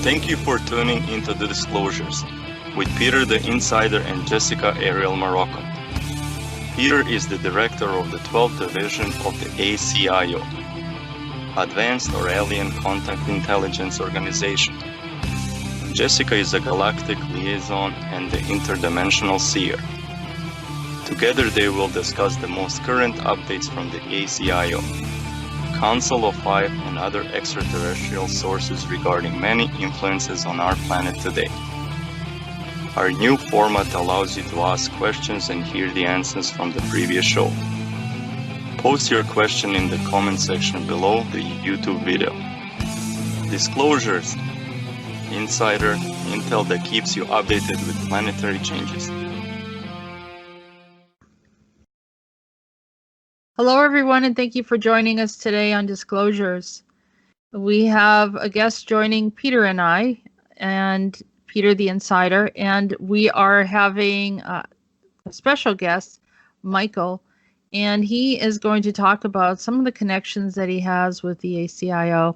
Thank you for tuning into the Disclosures with Peter the Insider and Jessica Ariel Morocco. Peter is the director of the 12th Division of the ACIO, Advanced or Alien Contact Intelligence Organization. Jessica is a galactic liaison and the interdimensional seer. Together they will discuss the most current updates from the ACIO, Council of Five, and other extraterrestrial sources regarding many influences on our planet today. Our new format allows you to ask questions and hear the answers from the previous show. Post your question in the comment section below the YouTube video. Disclosures, insider intel that keeps you updated with planetary changes. Hello everyone, and thank you for joining us today on Disclosures. We have a guest joining Peter and I, and Peter the Insider, and we are having a special guest, Michael, and he is going to talk about some of the connections that he has with the ACIO,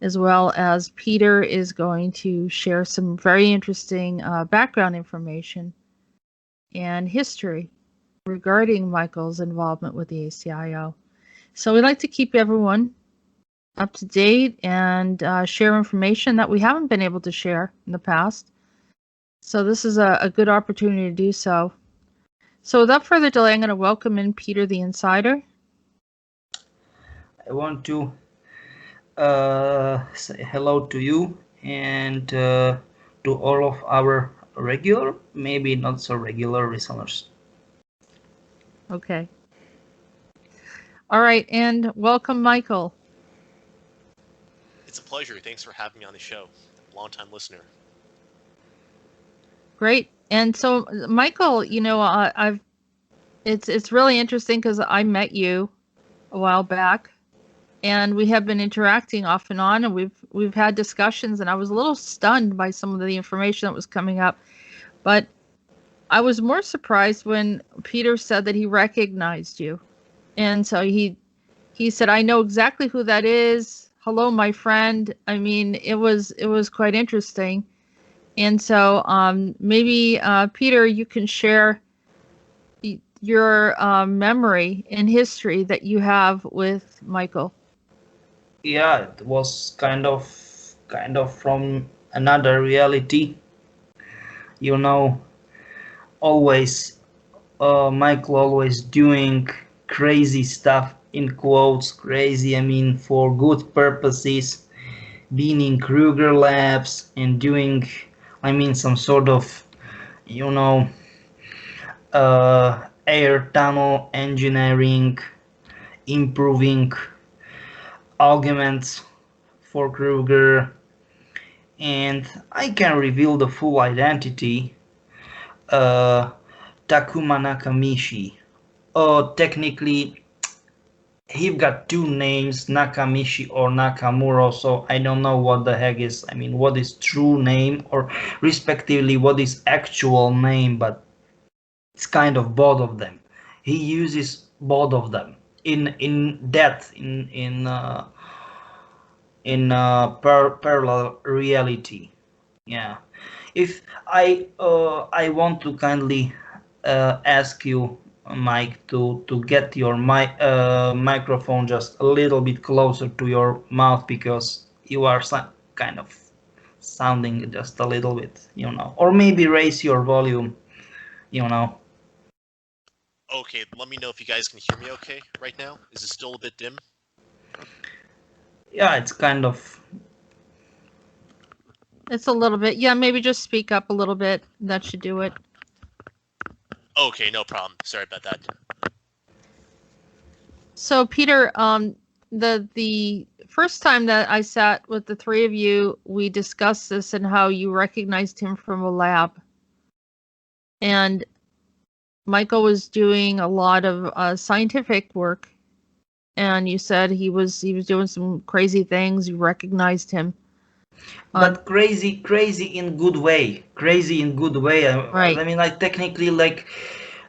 as well as Peter is going to share some very interesting background information and history regarding Michael's involvement with the ACIO. So we'd like to keep everyone up to date and share information that we haven't been able to share in the past. So this is a good opportunity to do so. So without further delay, I'm going to welcome in Peter the Insider. I want to say hello to you and to all of our regular, maybe not so regular listeners. Okay. All right, and welcome, Michael. It's a pleasure. Thanks for having me on the show. Long-time listener. Great. And so, Michael, you know, it's really interesting because I met you a while back, and we have been interacting off and on, and we've had discussions, and I was a little stunned by some of the information that was coming up, but I was more surprised when Peter said that he recognized you, and so he said, "I know exactly who that is. Hello, my friend." I mean, it was quite interesting. And so maybe, Peter, you can share your memory and history that you have with Michael. Yeah, it was kind of from another reality. You know, always Michael always doing crazy stuff, in quotes, crazy, I mean, for good purposes, being in Krueger labs and doing, I mean, some sort of, you know, air tunnel engineering, improving arguments for Krueger, and I can reveal the full identity. Takuma Nakamichi. Technically, he've got two names, Nakamichi or Nakamura, so I don't know what the heck is, I mean, what is true name, or respectively what is actual name, but it's kind of both of them. He uses both of them in depth, in parallel reality. Yeah. If I want to kindly ask you, Mike, to get your microphone just a little bit closer to your mouth, because you are kind of sounding just a little bit, you know, or maybe raise your volume, you know. Okay, let me know if you guys can hear me okay right now. Is it still a bit dim? Yeah, it's kind of. It's a little bit. Yeah, maybe just speak up a little bit. That should do it. Okay, no problem. Sorry about that. So, Peter, the first time that I sat with the three of you, we discussed this and how you recognized him from a lab. And Michael was doing a lot of scientific work, and you said he was doing some crazy things. You recognized him. But crazy in good way. Crazy in good way. Right. I mean, like, technically, like,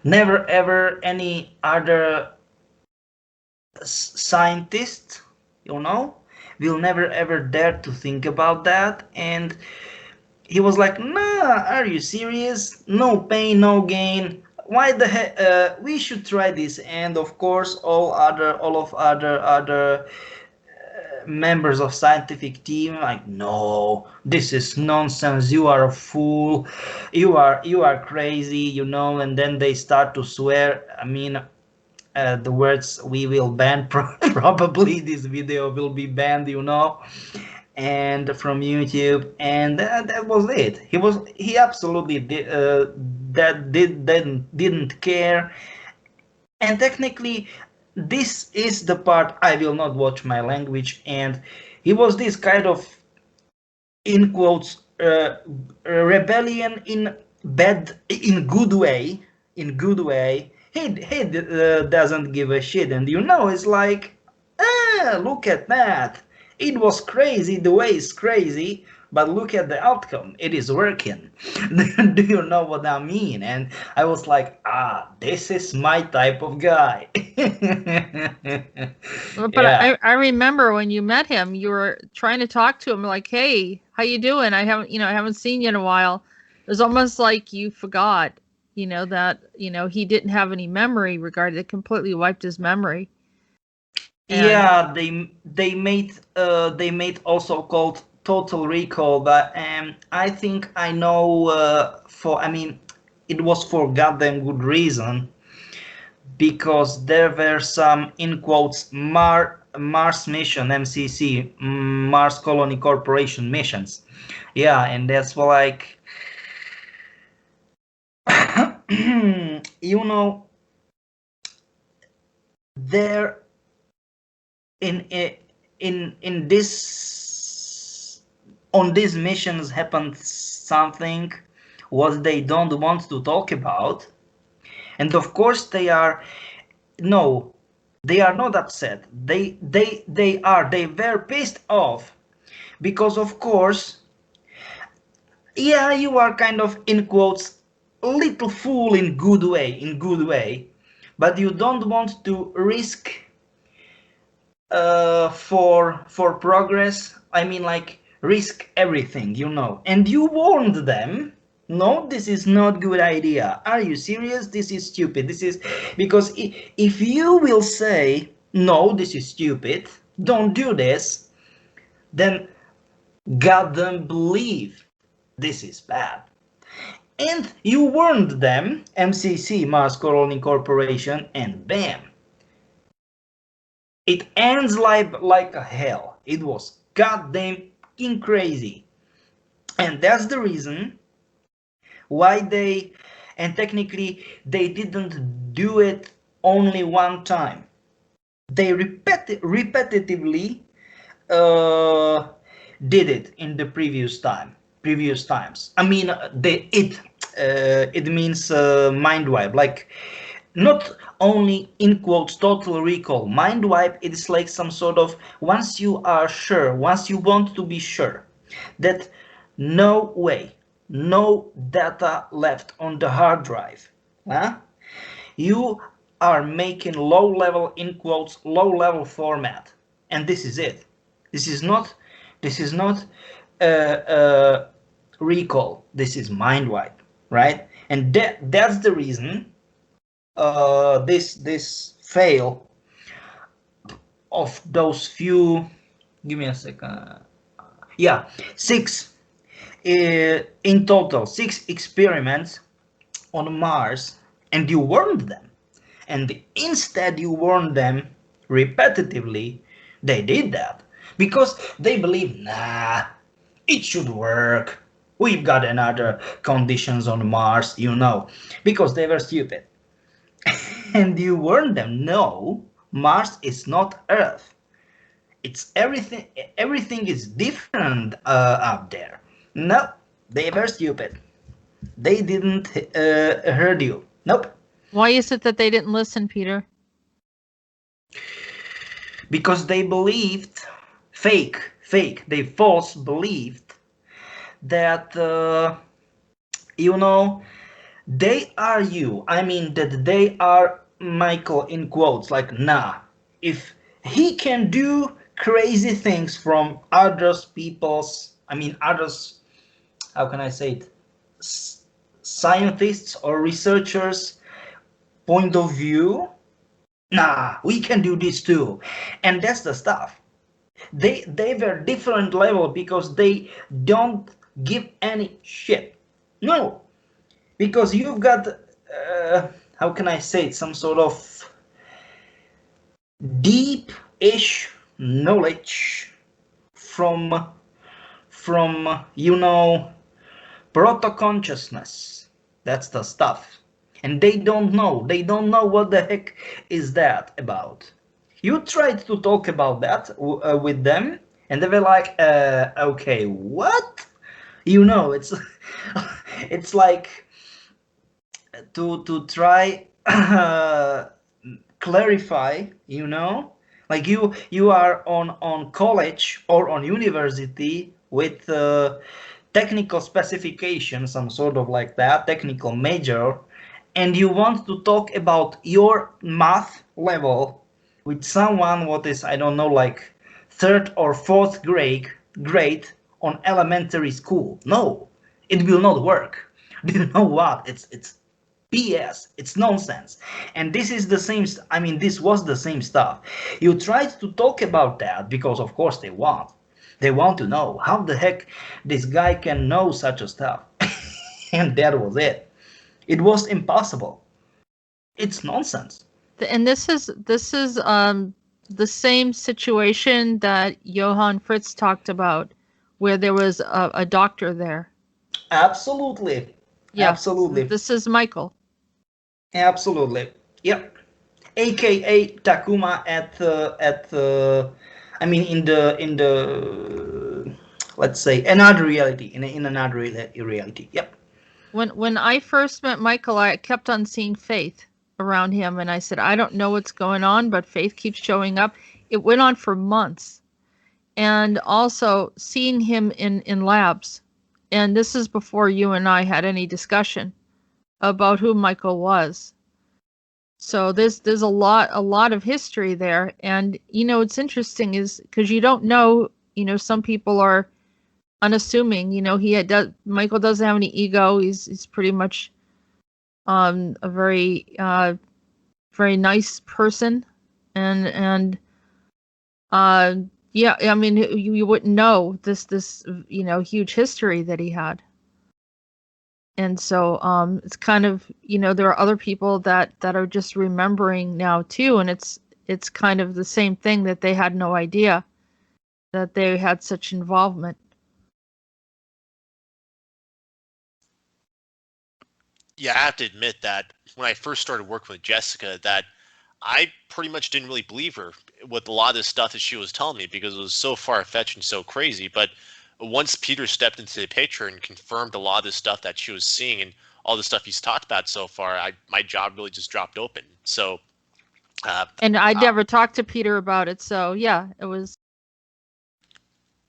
never ever any other scientist, you know, will never ever dare to think about that. And he was like, nah, are you serious? No pain, no gain. Why the heck? We should try this. And of course, all of other members of scientific team like, no, this is nonsense. You are a fool. You are crazy, you know. And then they start to swear. I mean, the words we will ban. Probably this video will be banned, you know, and from YouTube, and that was it. He absolutely didn't care. And technically, this is the part I will not watch my language. And he was this kind of, in quotes, rebellion in good way. In good way, he doesn't give a shit. And you know, it's like, look at that. It was crazy, the way it's crazy, but look at the outcome. It is working. Do you know what I mean? And I was like, this is my type of guy. But Yeah. I remember when you met him, you were trying to talk to him like, "Hey, how you doing? I haven't seen you in a while." It was almost like you forgot, that he didn't have any memory regarding it. Completely wiped his memory. And Yeah, they made also called Total Recall, but I think I know, I mean, it was for goddamn good reason, because there were some, in quotes, Mars mission, MCC, Mars Colony Corporation missions. Yeah, and that's like, you know, there in this, on these missions happened something what they don't want to talk about. And of course they are, no, they are not upset. They were pissed off, because of course, yeah, you are kind of, in quotes, little fool in good way, but you don't want to risk for progress. I mean, like, risk everything, you know. And you warned them, no, this is not good idea. Are you serious? This is stupid. This is, because if you will say, no, this is stupid, don't do this, then goddamn believe this is bad. And you warned them, MCC, Mars Colony Corporation, and bam, it ends like a hell. It was goddamn crazy. And that's the reason why and technically they didn't do it only one time. They repetitively did it in the previous times. I mean, it means mind wipe, like, not only, in quotes, total recall. Mind wipe, it is like some sort of, once you want to be sure that no way, no data left on the hard drive, you are making low level, in quotes, low level format. And this is it. This is not recall. This is mind wipe, right? And that's the reason this fail of those few, give me a second, yeah, 6 in total, 6 experiments on Mars, and you warned them, and instead you warned them repetitively. They did that because they believe, nah, it should work, we've got another conditions on Mars, you know, because they were stupid. And you warn them, no, Mars is not Earth. It's everything is different up there. No, they were stupid. They didn't heard you. Nope. why is it that they didn't listen, Peter? Because they believed, they false believed that, you know, they are you. I mean, that they are Michael, in quotes, like, nah, if he can do crazy things from others people's, others, how can I say it, scientists or researchers point of view. Nah, we can do this too. And that's the stuff. They were different level because they don't give any shit. No, because you've got how can I say it, some sort of deep-ish knowledge from proto-consciousness. That's the stuff. And they don't know what the heck is that about. You tried to talk about that with them, and they were like, okay, what? It's it's like to try clarify, like you are on college or on university with technical specification, some sort of like that, technical major, and you want to talk about your math level with someone what is, I don't know, like third or fourth grade on elementary school. No, it will not work. Do you know what? It's BS. It's nonsense. And this is the same. This was the same stuff. You tried to talk about that because, of course, they want. They want to know how the heck this guy can know such a stuff. And that was it. It was impossible. It's nonsense. And this is the same situation that Johann Fritz talked about, where there was a doctor there. Absolutely. Yeah, absolutely. This is Michael. Absolutely. Yep. AKA Takuma in the let's say another reality, in another reality. Yep. When I first met Michael, I kept on seeing Faith around him, and I said, I don't know what's going on, but Faith keeps showing up. It went on for months. And also seeing him in labs, and this is before you and I had any discussion about who Michael was. So there's a lot of history there. And what's interesting is because you don't know, some people are unassuming. Michael doesn't have any ego. He's pretty much a very very nice person, and yeah, you wouldn't know this huge history that he had. And so it's kind of, there are other people that are just remembering now too, and it's kind of the same thing, that they had no idea that they had such involvement. Yeah, I have to admit that when I first started working with Jessica, that I pretty much didn't really believe her with a lot of the stuff that she was telling me, because it was so far-fetched and so crazy. But once Peter stepped into the picture and confirmed a lot of the stuff that she was seeing and all the stuff he's talked about so far, my job really just dropped open. So and I never talked to Peter about it, so yeah, it was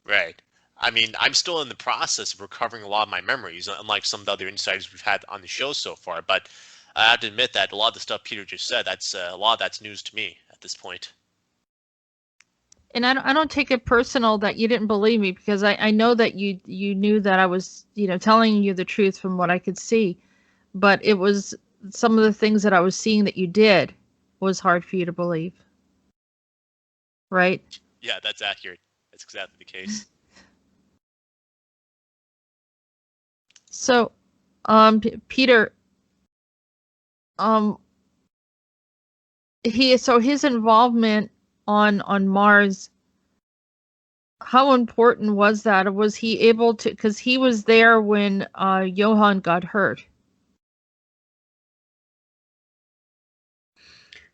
right. I'm still in the process of recovering a lot of my memories, unlike some of the other insiders we've had on the show so far. But I have to admit that a lot of the stuff Peter just said, a lot of that's news to me at this point. And I don't take it personal that you didn't believe me, because I know that you knew that I was, telling you the truth from what I could see. But it was some of the things that I was seeing that you did was hard for you to believe. Right? Yeah, that's accurate. That's exactly the case. So, Peter, his involvement on Mars, how important was that? Or was he able to, because he was there when Johann got hurt?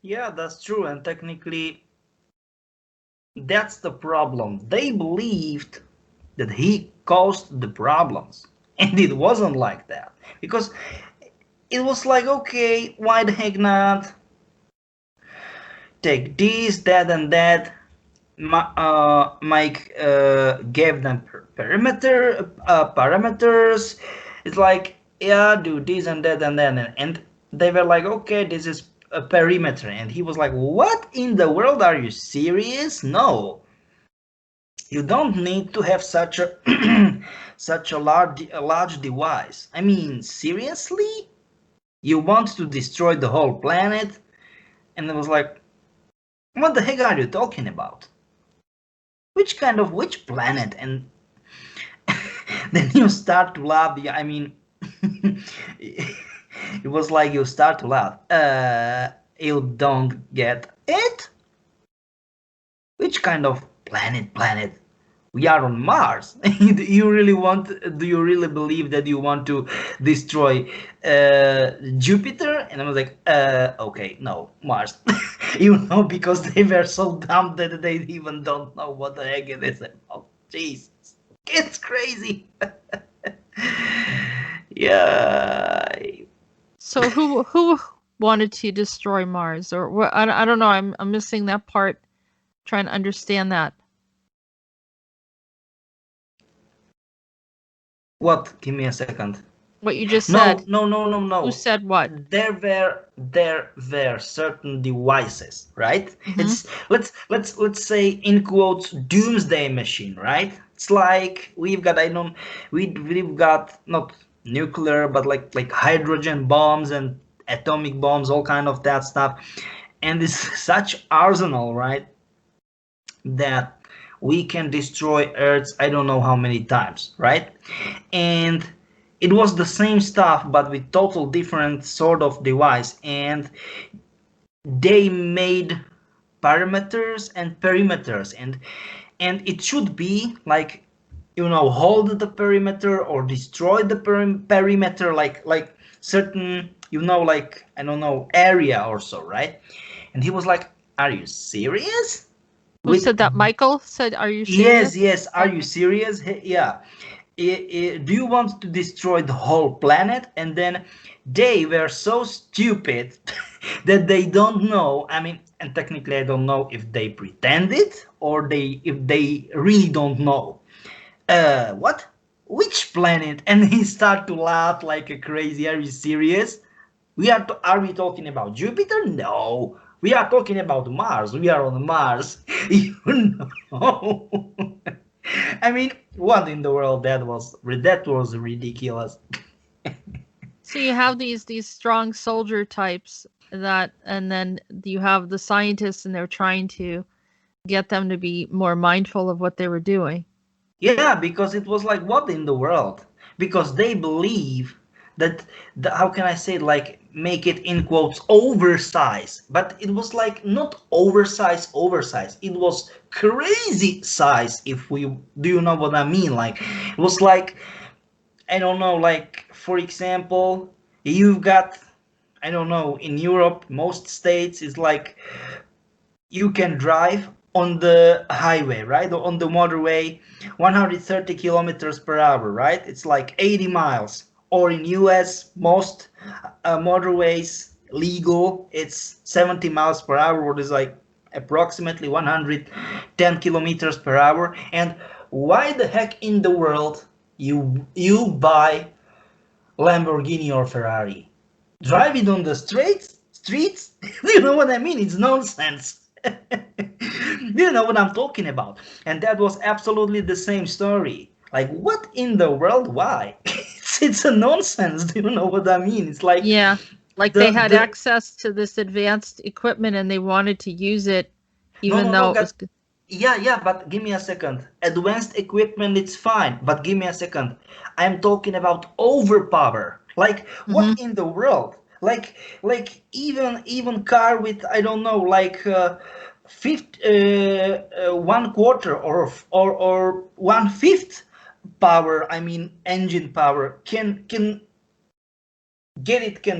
Yeah, that's true, and technically that's the problem. They believed that he caused the problems, and it wasn't like that, because it was like, okay, why the heck not take this, that, and that. Mike gave them parameters. It's like, yeah, do this and that and that, and they were like, okay, this is a perimeter, and he was like, what in the world, are you serious? No, You don't need to have such a such a large device. I mean, seriously? You want to destroy the whole planet? And it was like, what the heck are you talking about? Which planet? And then you start to laugh. I mean, it was like you start to laugh. You don't get it? Which kind of planet? We are on Mars. Do you really believe that you want to destroy Jupiter? And I was like, okay, no, Mars. Because they were so dumb that they even don't know what the heck it is about. Jesus, it's crazy. Yeah. So who wanted to destroy Mars, or what? I don't know. I'm missing that part. Trying to understand that. What? Give me a second. What you just said. No. Who said what? There were certain devices, right? Mhm. It's let's say in quotes doomsday machine, right? It's like we've got not nuclear but like hydrogen bombs and atomic bombs, all kind of that stuff, and it's such arsenal, right? That we can destroy Earths I don't know how many times, right? And it was the same stuff but with total different sort of device, and they made parameters and perimeters, and it should be like, hold the perimeter or destroy the perimeter, like certain, like, I don't know, area or so, right? And he was like, are you serious? Who said that? Michael said, "Are you serious?" Yes. Are you Okay. serious? Yeah. Do you want to destroy the whole planet? And then they were so stupid that they don't know. I mean, and technically, I don't know if they pretended or if they really don't know. What? Which planet? And he start to laugh like a crazy. Are you serious? Are we talking about Jupiter? No. We are talking about Mars. We are on Mars. You know. I mean, what in the world? That was ridiculous. So you have these strong soldier types that, and then you have the scientists, and they're trying to get them to be more mindful of what they were doing. Yeah, because it was like, what in the world? Because they believe that how can I say it, like, make it in quotes oversized, but it was like not oversized. It was crazy size. If we do, you know what I mean? Like, it was like, I don't know, like, for example, you've got, I don't know, in Europe, most states is like you can drive on the highway, right? Or on the motorway, 130 kilometers per hour, right? It's like 80 miles. Or in US, most motorways legal, it's 70 miles per hour, or is like approximately 110 kilometers per hour. And why the heck in the world you buy Lamborghini or Ferrari? Drive it on the streets? You know what I mean? It's nonsense. You know what I'm talking about. And that was absolutely the same story. Like, what in the world? Why? It's a nonsense. Do you know what I mean? It's like, Yeah, like they had access to this advanced equipment and they wanted to use it, even though it was. Yeah, but give me a second. Advanced equipment, it's fine, but give me a second. I'm talking about overpower. Like, what in the world? Like even car with, I don't know, like 1/4 or 1/5 power. I mean, engine power can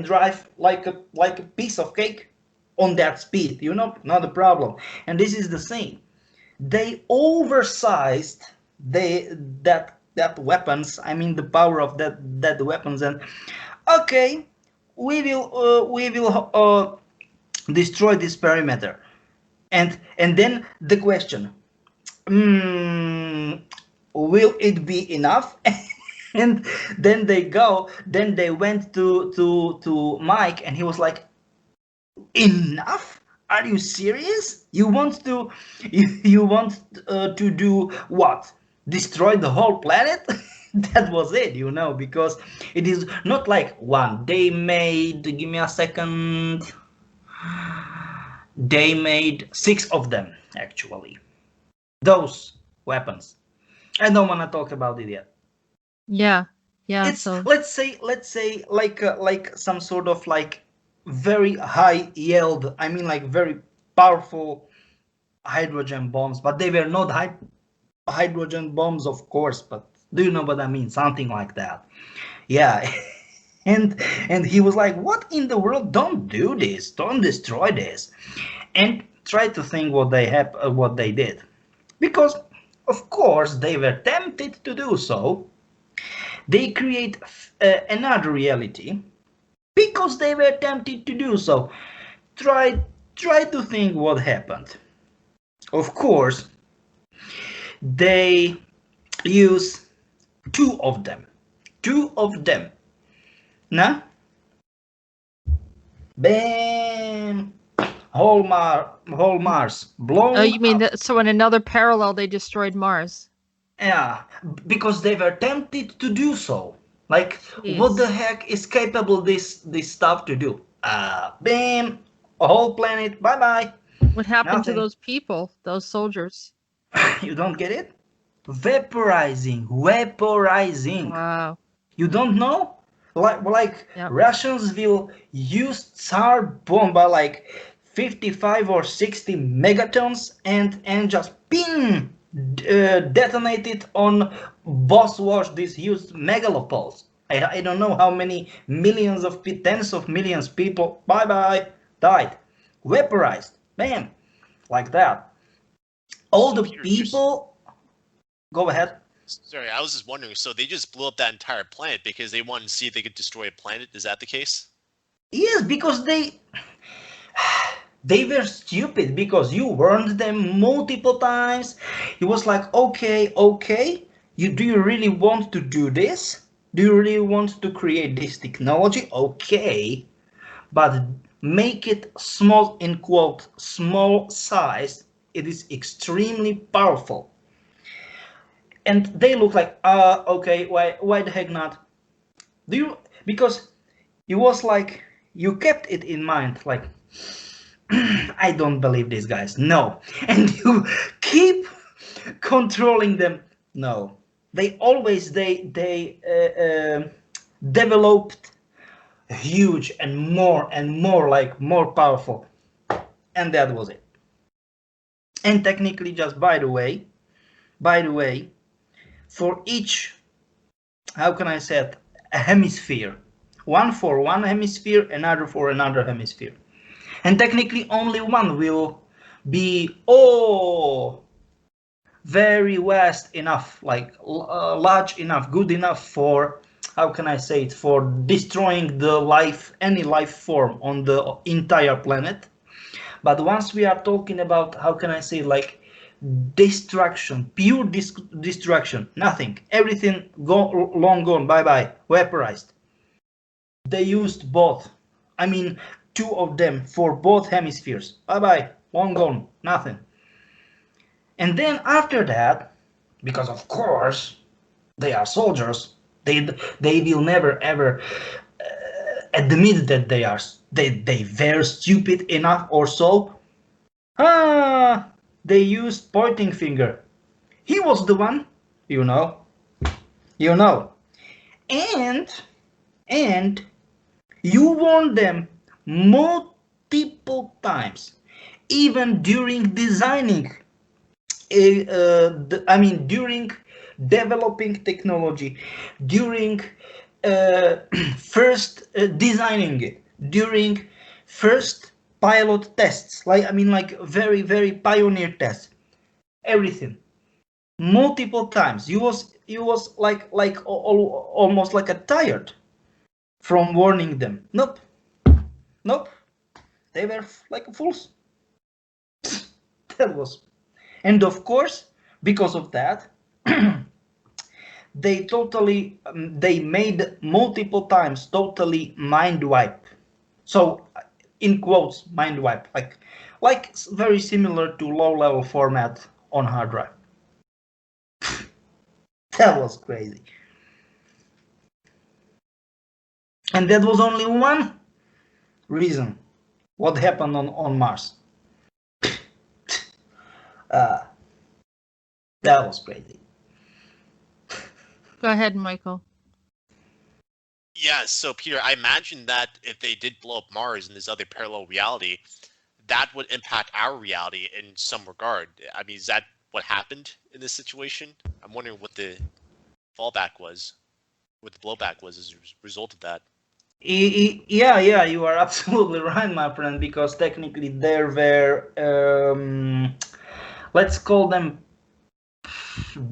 drive like a piece of cake on that speed. Not a problem. And this is the same. They oversized that weapons. I mean, the power of that weapons. And okay, we will destroy this perimeter. And then the question, will it be enough? And then they went to Mike, and he was like, enough? Are you serious? You want to you want to do what? Destroy the whole planet? That was it, you know, because it is not like one. They made, give me a second. They made 6 of them actually. Those weapons. I don't want to talk about it yet. Yeah. Yeah. It's So let's say like some sort of like very high yield. I mean like very powerful hydrogen bombs, but they were not hydrogen bombs, of course. But do you know what I mean? Something like that. Yeah. and he was like, "What in the world? Don't do this! Don't destroy this!" And try to think what they have, what they did, because of course they were tempted to do so. They create another reality because they were tempted to do so. Try to think what happened. Of course, they use 2 of them. 2 of them. Nah? Bam! Whole Mars blown you mean up. that? So in another parallel, they destroyed Mars. Yeah, because they were tempted to do so. Like, what the Jeez. heck is capable this stuff to do? Bam! A whole planet. Bye bye. What happened to Nothing. those people, those soldiers? You don't get it? Vaporizing. Wow. You don't know? Like Yep. Russians will use Tsar bomba like 55 or 60 megatons and just ping detonate it on boss wash these huge megalopods. I don't know how many millions of tens of millions people bye bye died, vaporized, bam, like that. All So the Peter, people. Go ahead. sorry, I was just wondering. So they just blew up that entire planet because they wanted to see if they could destroy a planet. Is that the case? Yes, because they were stupid, because you warned them multiple times. It was like, okay, do you really want to do this? Do you really want to create this technology? Okay, but make it small, in quote, small size. It is extremely powerful. And they look like, okay, why the heck not? Do you, because it was like, you kept it in mind, like, I don't believe these guys. No. And you keep controlling them. No. They always developed huge and more like more powerful. And that was it. And technically, just by the way, for each, how can I say it, a hemisphere, one for one hemisphere, another for another hemisphere. And technically only one will be very vast enough, like large enough, good enough for, how can I say it, for destroying the life, any life form on the entire planet. But once we are talking about, how can I say, like destruction, pure destruction, nothing, everything long gone, bye bye, vaporized. They used both. I mean, 2 of them for both hemispheres. Bye bye, long gone, nothing. And then after that, because of course they are soldiers, they will never ever admit that they were stupid enough or so. They used pointing finger. He was the one, you know, and you warned them multiple times, even during designing. During developing technology, during first designing it, during first pilot tests, like very pioneer tests, everything, multiple times. You was like almost like a tired from warning them. Nope, they were like fools. That was, and of course, because of that, they made multiple times totally mind wipe. So in quotes, mind wipe, like very similar to low-level format on hard drive. That was crazy. And that was only one reason. What happened on Mars? That was crazy. Go ahead, Michael. Yeah, so Peter, I imagine that if they did blow up Mars in this other parallel reality, that would impact our reality in some regard. I mean, is that what happened in this situation? I'm wondering what the fallback was, what the blowback was as a result of that. Yeah, you are absolutely right, my friend, because technically there were, let's call them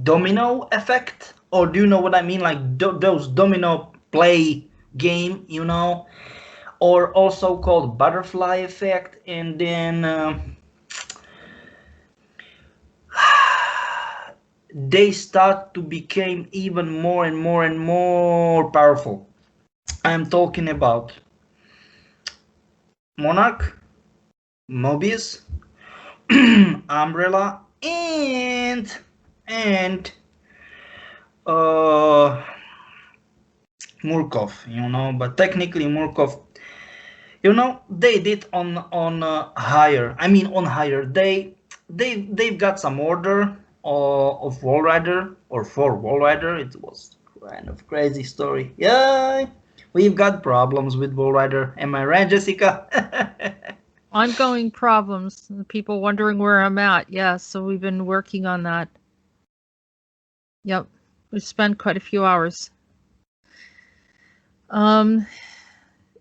domino effect, or do you know what I mean? Like those domino play game, you know, or also called butterfly effect, and then they start to become even more and more and more powerful. I'm talking about Monarch, Mobius, Umbrella, and uh, Murkov, you know. But technically Murkov, you know, they did on higher. I mean on higher. They've got some order of Wall Rider or for Wall Rider. It was kind of crazy story. Yeah, we've got problems with Wall Rider. Am I right, Jessica? Ongoing problems. People wondering where I'm at. Yeah, so we've been working on that. Yep, we spent quite a few hours.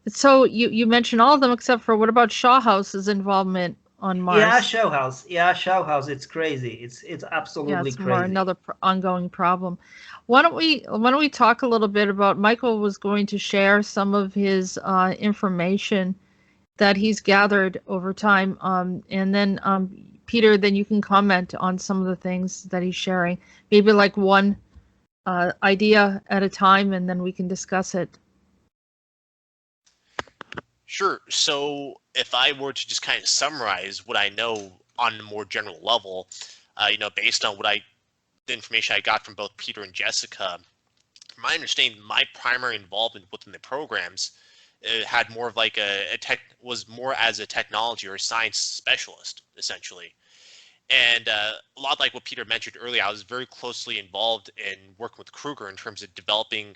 So you mentioned all of them except for what about Shawhouse's involvement on Mars? Yeah, Showhouse. Yeah, Showhouse. It's crazy. It's absolutely it's crazy. more another ongoing problem. Why don't we talk a little bit about, Michael was going to share some of his information that he's gathered over time, and then Peter, then you can comment on some of the things that he's sharing, maybe like one idea at a time, and then we can discuss it. Sure. So if I were to just kind of summarize what I know on a more general level, based on the information I got from both Peter and Jessica, from my understanding, my primary involvement within the programs had more of like was more as a technology or a science specialist, essentially. And a lot like what Peter mentioned earlier, I was very closely involved in working with Krueger in terms of developing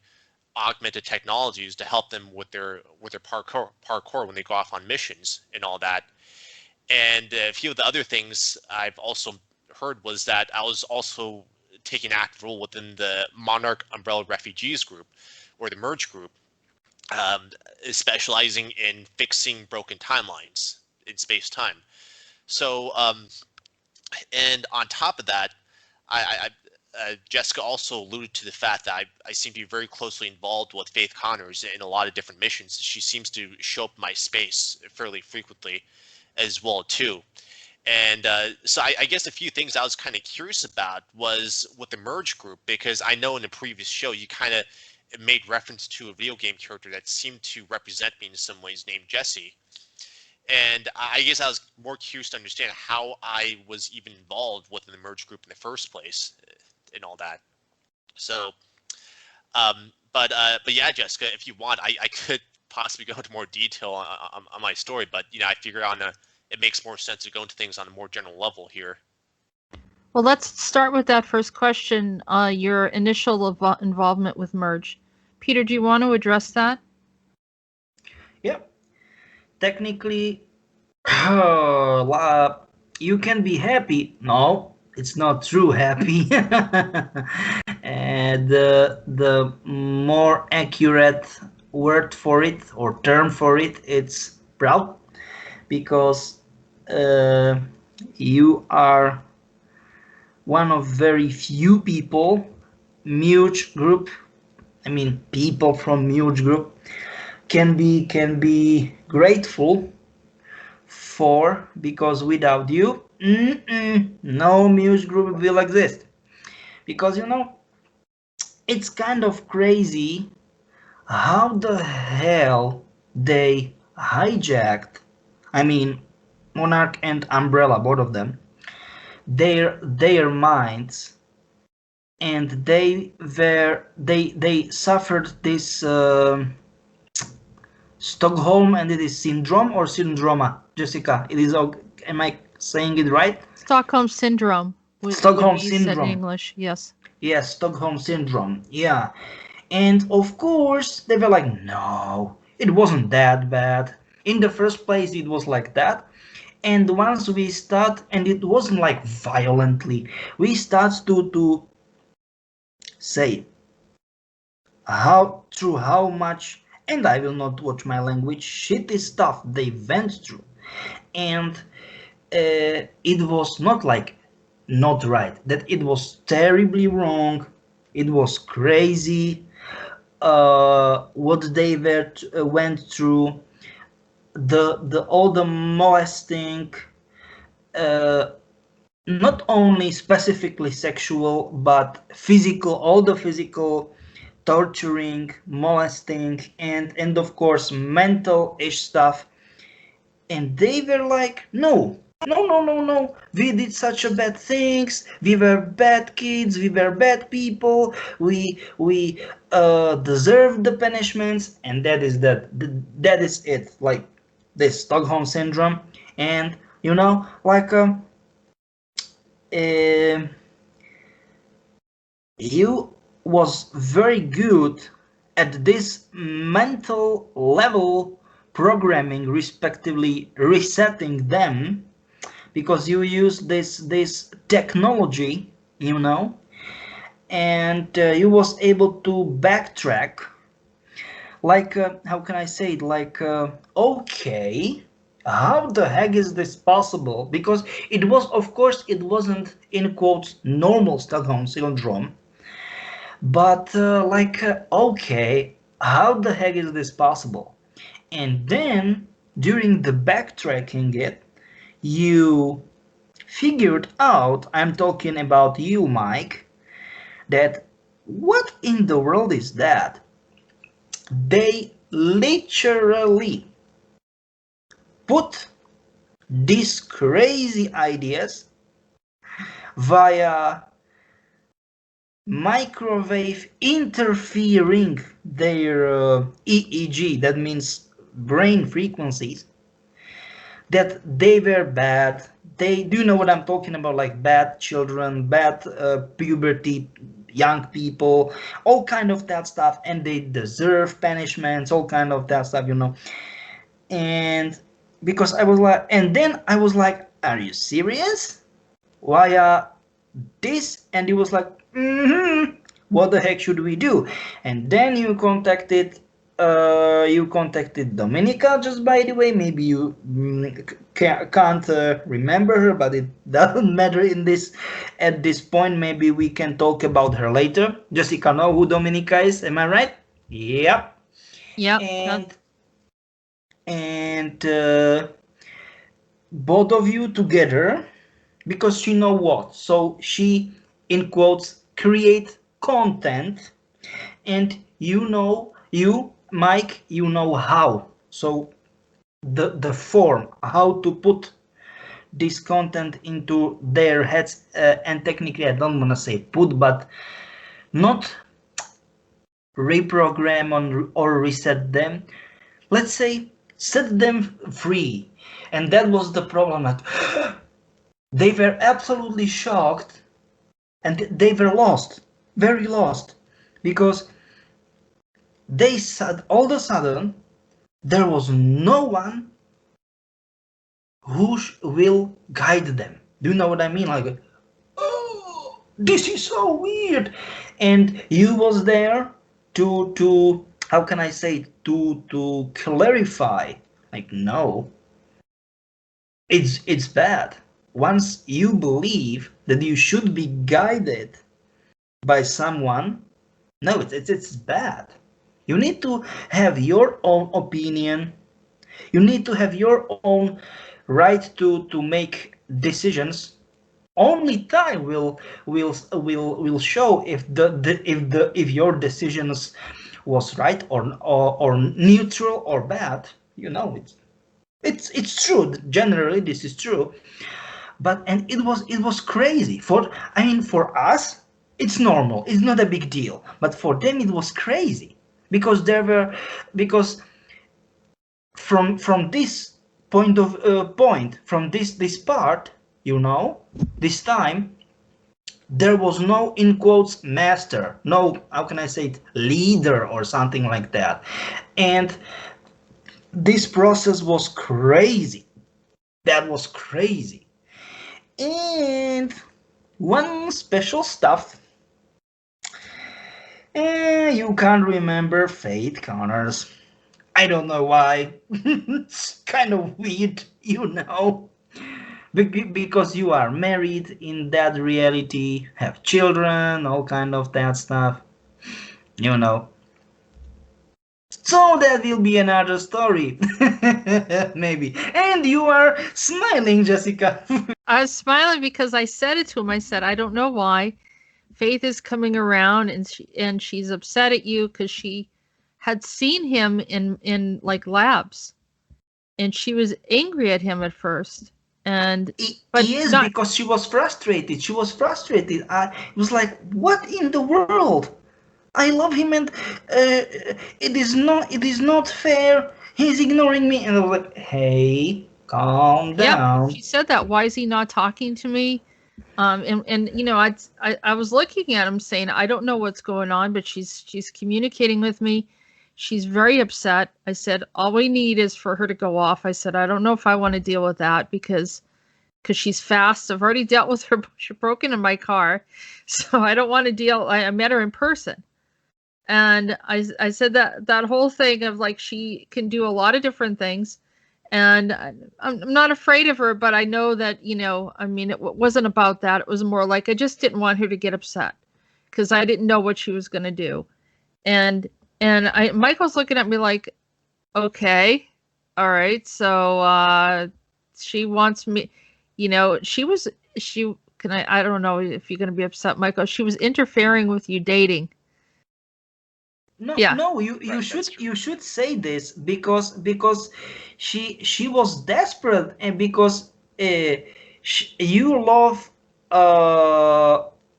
augmented technologies to help them with their parkour when they go off on missions and all that. And a few of the other things I've also heard was that I was also taking an active role within the Monarch Umbrella Refugees group, or the Merge group, specializing in fixing broken timelines in space-time. So, and on top of that, Jessica also alluded to the fact that I seem to be very closely involved with Faith Connors in a lot of different missions. She seems to show up in my space fairly frequently as well too. And so I guess a few things I was kind of curious about was with the Merge group, because I know in the previous show you kind of made reference to a video game character that seemed to represent me in some ways, named Jesse. And I guess I was more curious to understand how I was even involved within the Merge group in the first place and all that. So, but yeah, Jessica, if you want, I could possibly go into more detail on my story, but I figure it makes more sense to go into things on a more general level here. Well, let's start with that first question, your initial involvement with Merge. Peter, do you want to address that? Yep. Technically, you can be happy. No, it's not true happy. And the more accurate word for it or term for it, it's proud, because you are one of very few people, Muge group. I mean, people from Muge group can be grateful for, because without you, no Muse group will exist. Because it's kind of crazy how the hell they hijacked I mean Monarch and Umbrella, both of them, their minds, and they suffered this Stockholm, and it is syndrome or syndroma, Jessica. It is. Am I saying it right? Stockholm syndrome would Stockholm be said in syndrome. English. Yes. Yes, Stockholm syndrome. Yeah, and of course they were like, no, it wasn't that bad. In the first place, it was like that. And once we start, and it wasn't like violently, we start to say how much, and I will not watch my language, shitty stuff they went through. And it was not like not right, that it was terribly wrong, it was crazy, what they went through, the all the molesting, not only specifically sexual but physical, all the physical torturing, molesting, and of course mental-ish stuff. And they were like, no, no, we did such a bad things, we were bad kids, we were bad people, we deserve the punishments. And that is it, like this Stockholm syndrome. And you know, like you was very good at this mental level programming, respectively resetting them, because you use this technology, you know, and you was able to backtrack, like how can I say it, like okay, how the heck is this possible? Because it was, of course, it wasn't in quotes normal Stockholm syndrome, but okay, how the heck is this possible? And then during the backtracking it, you figured out, I'm talking about you, Mike, that what in the world is that? They literally put these crazy ideas via microwave interfering their EEG, that means brain frequencies, that they were bad. They do know what I'm talking about, like bad children, bad puberty, young people, all kind of that stuff, and they deserve punishments, all kind of that stuff, you know. And because I was like, and then I was like, are you serious? Why this? And he was like, what the heck should we do? And then you contacted Dominica, just by the way. Maybe you can't remember her, but it doesn't matter in this at this point. Maybe we can talk about her later. Jessica know who Dominica is, am I right? Yep. Yep. And both of you together, because she know what, so she, in quotes, create content, and you know, you Mike, you know how, so the form, how to put this content into their heads, and technically I don't want to say put, but not reprogram on or reset them, let's say set them free. And that was the problem, that they were absolutely shocked, and they were lost, very lost, because they said all of a sudden there was no one who will guide them. Do you know what I mean? Like, oh, this is so weird. And you was there to how can I say, to clarify, like, no, it's bad. Once you believe that you should be guided by someone, no, it's bad. You need to have your own opinion. You need to have your own right to make decisions. Only time will show if if your decisions was right or neutral or bad. You know, It's true. Generally, this is true. But and it was crazy. For us, it's normal. It's not a big deal. But for them, it was crazy because because from this point from this part, this time there was no in quotes master, no, how can I say it, leader or something like that, and this process was crazy. That was crazy. And one special stuff, you can't remember Fate Connors. I don't know why. It's kind of weird, because you are married in that reality, have children, all kind of that stuff, you know. So that will be another story, maybe. And you are smiling, Jessica. I was smiling because I said it to him. I said, I don't know why. Faith is coming around and she's upset at you because she had seen him in like labs, and she was angry at him at first. And but Yes, not because she was frustrated. She was frustrated. I was like, what in the world? I love him, and it is not fair. He's ignoring me, and I was like, hey, calm Yep, down. she said that. Why is he not talking to me? And you know, I was looking at him saying, I don't know what's going on, but she's communicating with me. She's very upset. I said, all we need is for her to go off. I said, I don't know if I want to deal with that because she's fast. I've already dealt with her. She broke into my car, so I don't want to deal. I met her in person, and I said that whole thing of like she can do a lot of different things, and I'm not afraid of her, but I know that, you know, I mean, it wasn't about that. It was more like I just didn't want her to get upset because I didn't know what she was going to do. And Michael's looking at me like, okay, all right, so she wants me, you know, she can I don't know if you're going to be upset, Michael. She was interfering with you dating. No, Yeah. no, you Right, should that's true. say this because she was desperate, and because you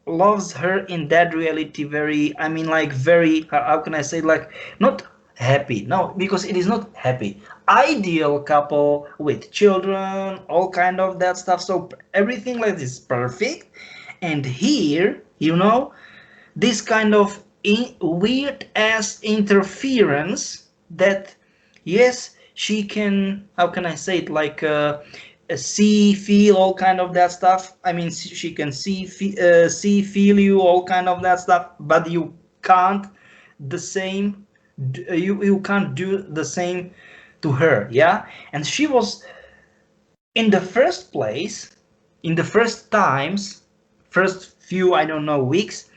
loves her in that reality very, I mean, like very, how can I say, like not happy, no, because it is not happy, ideal couple with children, all kind of that stuff, so everything like this perfect. And here, this kind of weird ass interference that, yes, she can, how can I say it, like see, feel, all kind of that stuff. I mean, she can see, feel you, all kind of that stuff, but you can't the same, you can't do the same to her, yeah. And she was, in the first place, in the first times, first few, I don't know, weeks,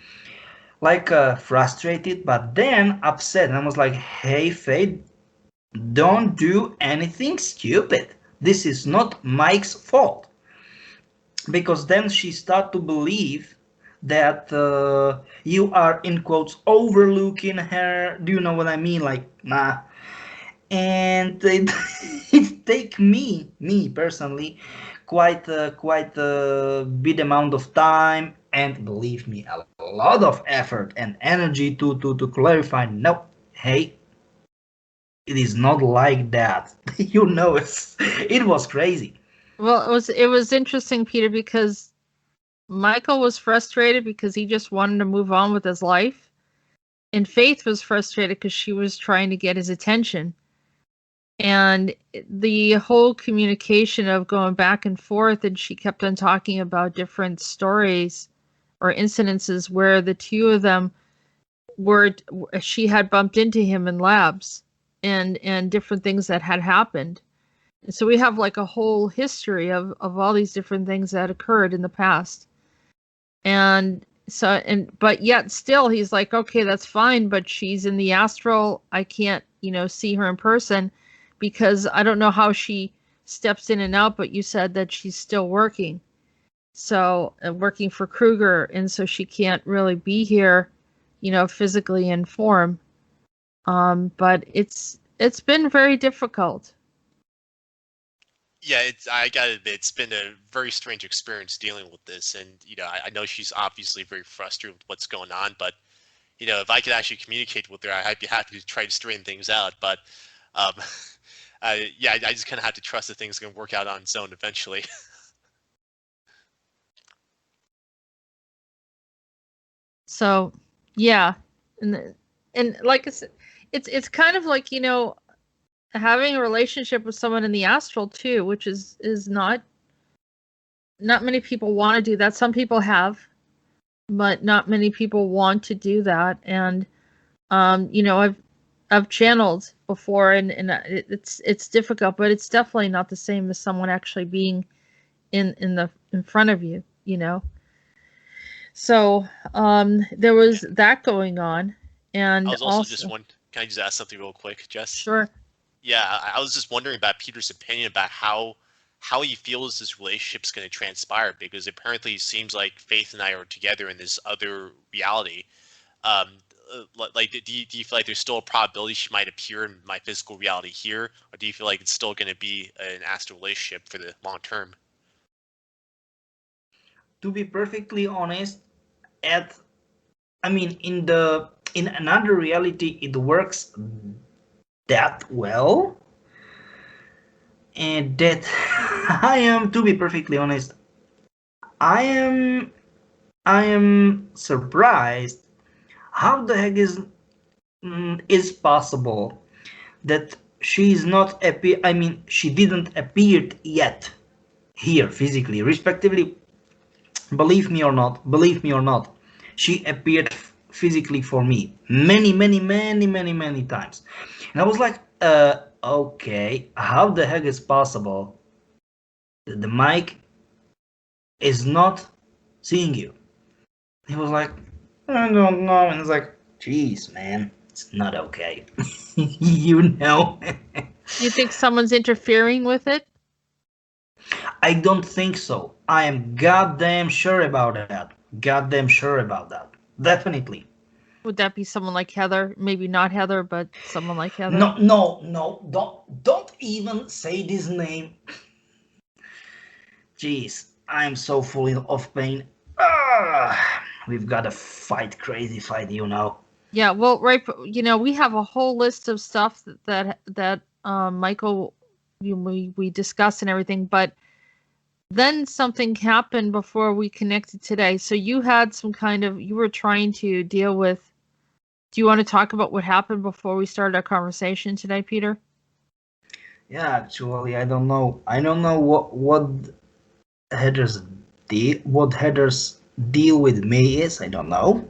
like frustrated, but then upset. And I was like, hey, Faith, don't do anything stupid. This is not Mike's fault. Because then she started to believe that you are, in quotes, overlooking her. Do you know what I mean? Like, nah. And it take me personally, quite a bit amount of time, and believe me, a lot of effort and energy to clarify. No, hey, it is not like that. It was crazy. Well, it was interesting, Peter, because Michael was frustrated because he just wanted to move on with his life. And Faith was frustrated because she was trying to get his attention. And the whole communication of going back and forth, and she kept on talking about different stories or incidences where the two of them she had bumped into him in labs, and different things that had happened. And so we have like a whole history of all these different things that occurred in the past. And so, but yet still he's like, okay, that's fine, but she's in the astral. I can't, see her in person because I don't know how she steps in and out, but you said that she's still working. So, working for Krueger, and so she can't really be here, physically in form. But it's been very difficult. Yeah, I gotta admit, it's been a very strange experience dealing with this, and I know she's obviously very frustrated with what's going on, but if I could actually communicate with her, I'd be happy to try to straighten things out. But um, yeah, I just kind of have to trust that things are gonna work out on its own eventually. So, yeah, and like I said, it's kind of like having a relationship with someone in the astral too, which is not many people want to do that. Some people have, but not many people want to do that. And I've channeled before, and it's difficult, but it's definitely not the same as someone actually being in front of you. So there was that going on, I and was also just also one. Can I just ask something real quick, Jess? sure. Yeah, I was just wondering about Peter's opinion about how he feels this relationship's going to transpire, because apparently it seems like Faith and I are together in this other reality. Um, like, do you feel like there's still a probability she might appear in my physical reality here, or do you feel like it's still going to be an astral relationship for the long term? To be perfectly honest, in another reality it works that well, and that to be perfectly honest, I am I am surprised how the heck is possible that she didn't appear yet here physically, respectively. Believe me or not, she appeared physically for me many times, and I was like, okay, how the heck is possible that the mic is not seeing you? He was like, I don't know, and it's like, jeez, man, it's not okay. you know. You think someone's interfering with it? I don't think so. I am goddamn sure about that. Goddamn sure about that. Definitely. Would that be someone like Heather? Maybe not Heather, but someone like Heather. No. Don't even say this name. Jeez, I'm so full of pain. We've got a crazy fight. Yeah, well, right. We have a whole list of stuff that Michael we discussed and everything, but then something happened before we connected today. So you had you were trying to deal with. Do you want to talk about what happened before we started our conversation today, Peter? Yeah, actually, I don't know. I don't know what Heather's deal with me is. I don't know.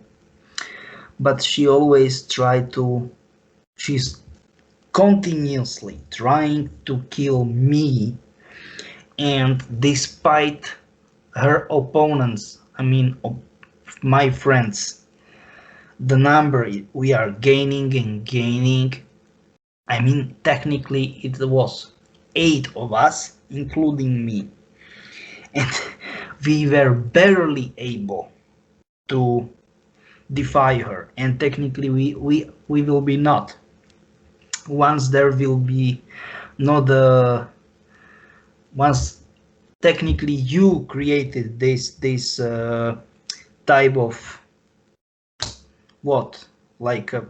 But she always she's continuously trying to kill me, and despite her opponents, my friends, the number we are gaining and gaining, technically it was 8 of us, including me, and we were barely able to defy her, and technically we will be not, once there will be not once technically you created this type of what, like a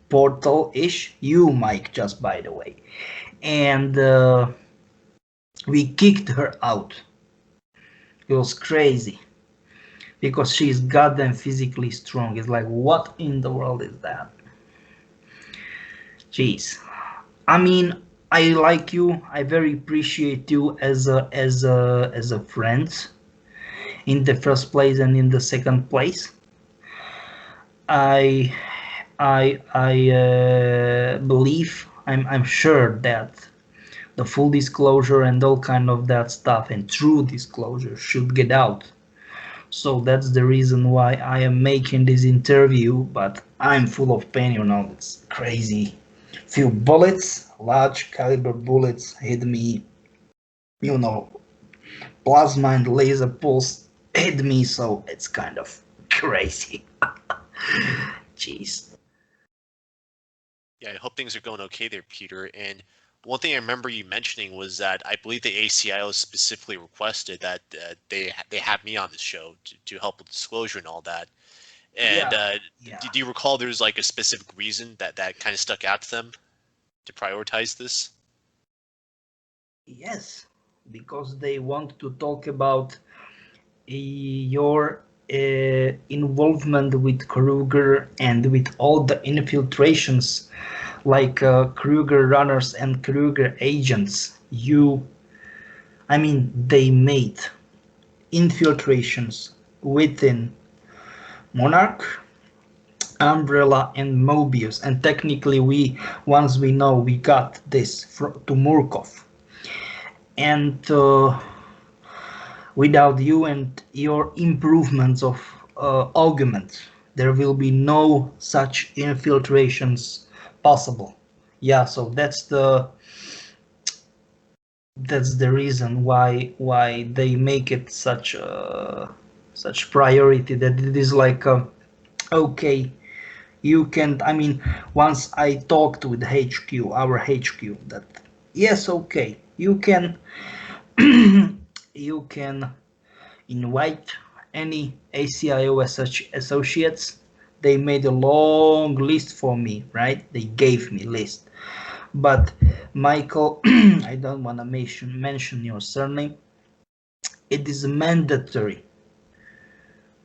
portal-ish, you, Mike, just by the way, and we kicked her out. It was crazy because she's goddamn physically strong. It's like, what in the world is that? Jeez. I like you. I very appreciate you as a friend in the first place, and in the second place, I believe, I'm sure that the full disclosure and all kind of that stuff and true disclosure should get out. So that's the reason why I am making this interview, but I'm full of pain, it's crazy. Few bullets, large caliber bullets hit me, plasma and laser pulse hit me, so it's kind of crazy. Jeez. Yeah, I hope things are going okay there, Peter. And one thing I remember you mentioning was that I believe the ACIO specifically requested that they have me on this show to help with disclosure and all that. And Yeah. do you recall there's like a specific reason that kind of stuck out to them to prioritize this? Yes, because they want to talk about your involvement with Krueger and with all the infiltrations, like Krueger runners and Krueger agents. They made infiltrations within Monarch, Umbrella, and Mobius, and technically once we know we got this to Murkov, and without you and your improvements of argument, there will be no such infiltrations possible. Yeah, so that's the reason why they make it such priority, that it is like okay, you can, once I talked with our HQ, that yes, okay, you can you can invite any ACIO associates. They made a long list for me, right? They gave me list. But Michael, I don't want to mention your surname. It is mandatory.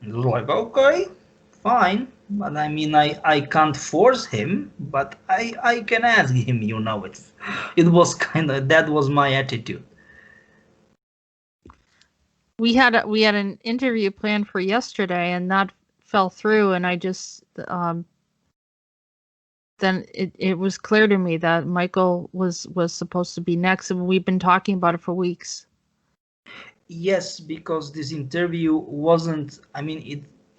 It was like, okay, fine. But I can't force him, but I can ask him, it was that was my attitude. We had an interview planned for yesterday, and that fell through. And I just then it was clear to me that Michael was supposed to be next, and we've been talking about it for weeks. Yes, because this interview wasn't.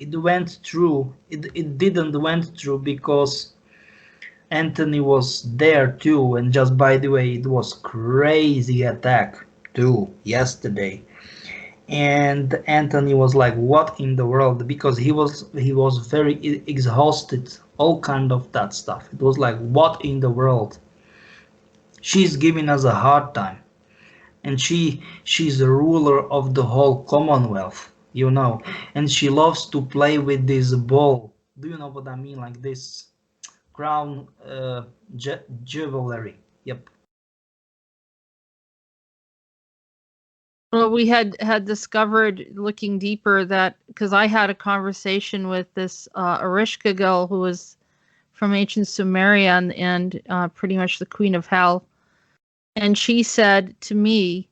It went through. It didn't went through because Anthony was there too. And just by the way, it was crazy attack too yesterday. And Anthony was like, what in the world? Because he was very exhausted, all kind of that stuff. It was like, what in the world? She's giving us a hard time, and she's the ruler of the whole Commonwealth, and she loves to play with this ball. Do you know what I mean? Like this crown jewelry. Yep. Well, we had discovered, looking deeper, that because I had a conversation with this Arishka girl who was from ancient Sumeria and pretty much the Queen of Hell, and she said to me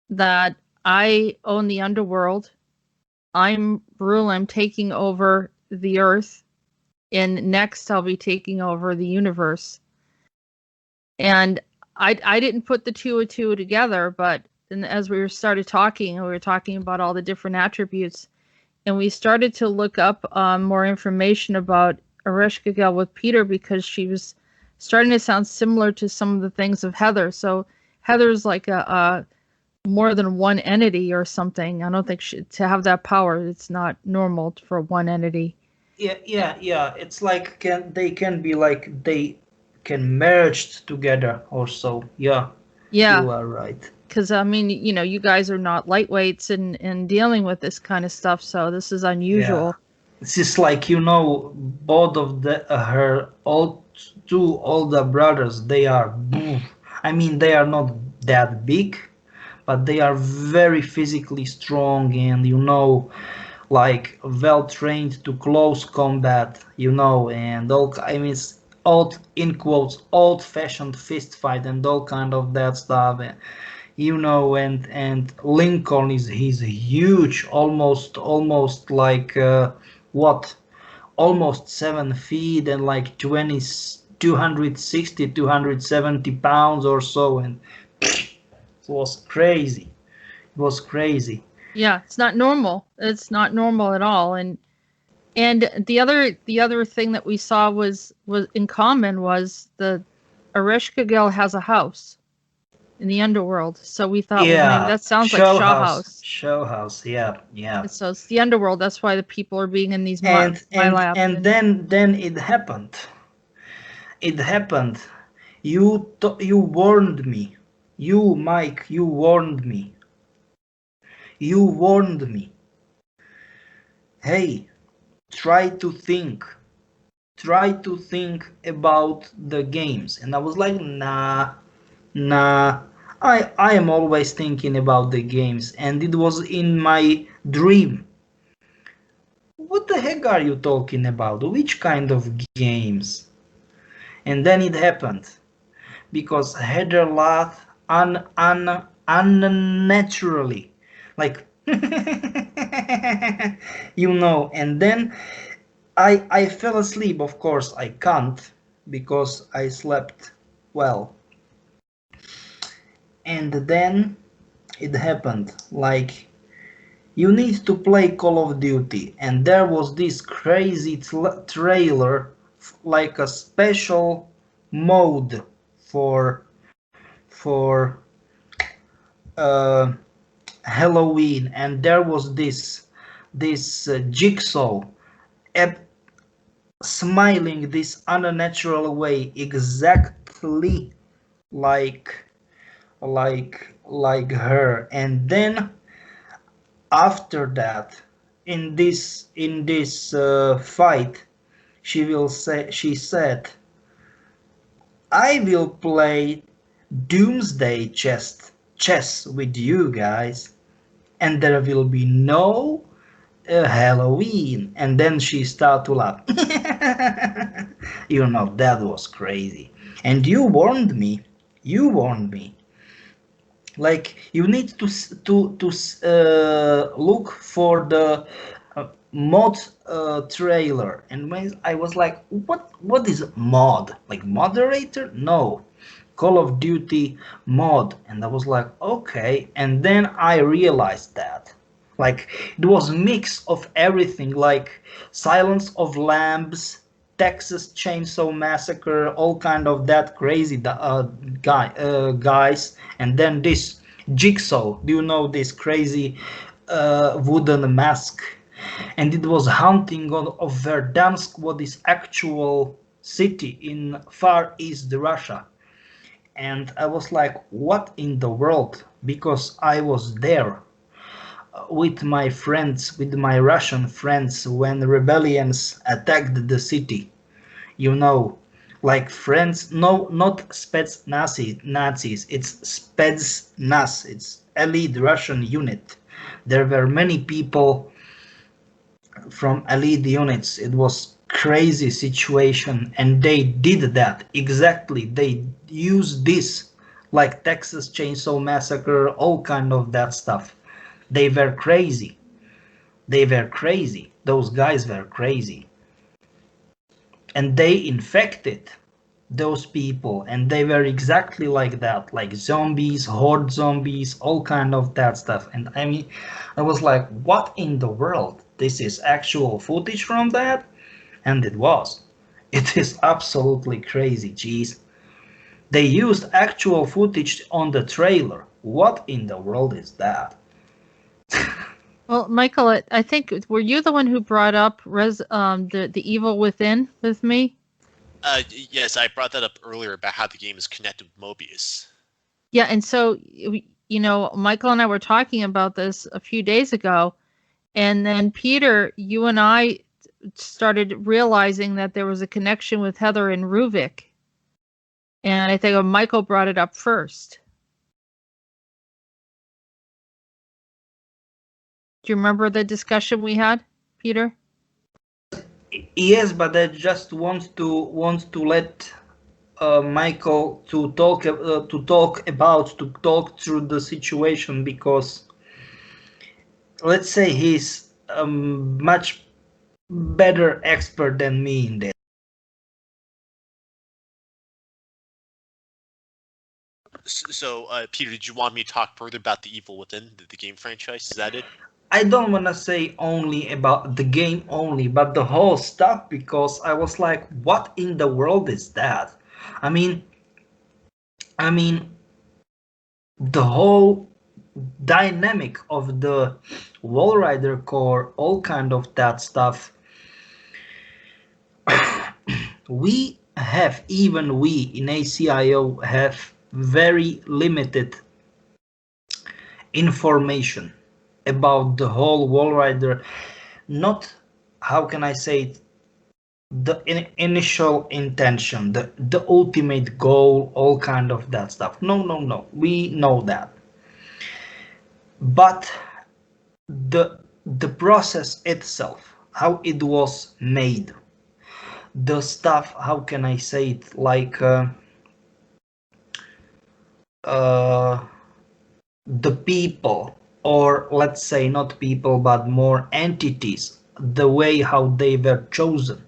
that I own the underworld, I'm taking over the earth, and next I'll be taking over the universe. And I didn't put the two and two together, but and as we started talking, we were talking about all the different attributes, and we started to look up more information about Ereshkigal with Peter, because she was starting to sound similar to some of the things of Heather. So Heather's like a more than one entity or something. I don't think to have that power, it's not normal for one entity. Yeah. It's like they can be like they can merge together or so. Yeah. You are right. Because you guys are not lightweights in dealing with this kind of stuff, so this is unusual. Yeah. It's just like both of all two older brothers. They are, they are not that big, but they are very physically strong and like well trained to close combat. And all. It's old, in quotes, old-fashioned fist fight and all kind of that stuff. And Lincoln he's huge, almost like almost 7 feet and like 260 270 pounds or so, and it was crazy. Yeah, it's not normal. It's not normal at all. And the other thing that we saw was in common was the Ereshkigal has a house in the underworld. So we thought, well, maybe that sounds like Shaw House. Show House, yeah. And so it's the underworld. That's why the people are being in these my lab. And then it happened. You warned me. You, Mike, you warned me. You warned me. Hey, try to think. Try to think about the games. And I was like, nah, nah. I am always thinking about the games, and it was in my dream. What the heck are you talking about? Which kind of games? And then it happened. Because Heather laughed unnaturally. Like, and then I fell asleep. Of course, I can't because I slept well. And then it happened. Like, you need to play Call of Duty, and there was this crazy trailer, like a special mode for for uh, Halloween, and there was this jigsaw smiling this unnatural way, exactly like her. And then after that, in this fight, she said, "I will play Doomsday chess with you guys, and there will be no Halloween." And then she started to laugh. That was crazy. And you warned me. You warned me. Like, you need to look for the mod trailer. And when I was like, what is mod? Like moderator? No. Call of Duty mod. And I was like, okay. And then I realized that. Like, it was a mix of everything, like Silence of Lambs, Texas Chainsaw Massacre, all kind of that crazy guys, and then this Jigsaw. Do you know this crazy wooden mask? And it was hunting of Verdansk, what is actual city in Far East Russia. And I was like, what in the world? Because I was there with my friends, with my Russian friends, when rebellions attacked the city. You know, like friends, no, not Nazis, it's Spetsnaz, it's elite Russian unit. There were many people from elite units. It was crazy situation, and they did that exactly. They used this, like Texas Chainsaw Massacre, all kind of that stuff. They were crazy. They were crazy. Those guys were crazy. And they infected those people, and they were exactly like that, like zombies, horde zombies, all kind of that stuff. And I mean, I was like, what in the world? This is actual footage from that? And it was. It is absolutely crazy, geez. They used actual footage on the trailer. What in the world is that? Well, Michael, I think, were you the one who brought up the Evil Within with me? Yes, I brought that up earlier about how the game is connected with Mobius. Yeah, and so, Michael and I were talking about this a few days ago, and then Peter, you and I started realizing that there was a connection with Heather and Ruvik. And I think Michael brought it up first. Do you remember the discussion we had, Peter? Yes, but I just want to let Michael to talk through the situation, because let's say he's a much better expert than me in this. So, Peter, did you want me to talk further about the Evil Within, the game franchise? Is that it? I don't want to say only about the game only, but the whole stuff, because I was like, what in the world is that? I mean, the whole dynamic of the Wallrider core, all kind of that stuff. We have, even we in ACIO have very limited information about the whole wall rider. Not, how can I say it, the initial intention, the ultimate goal, all kind of that stuff. No, we know that, but the process itself, how it was made, the stuff, how can I say it, like the people, or let's say not people but more entities, the way how they were chosen,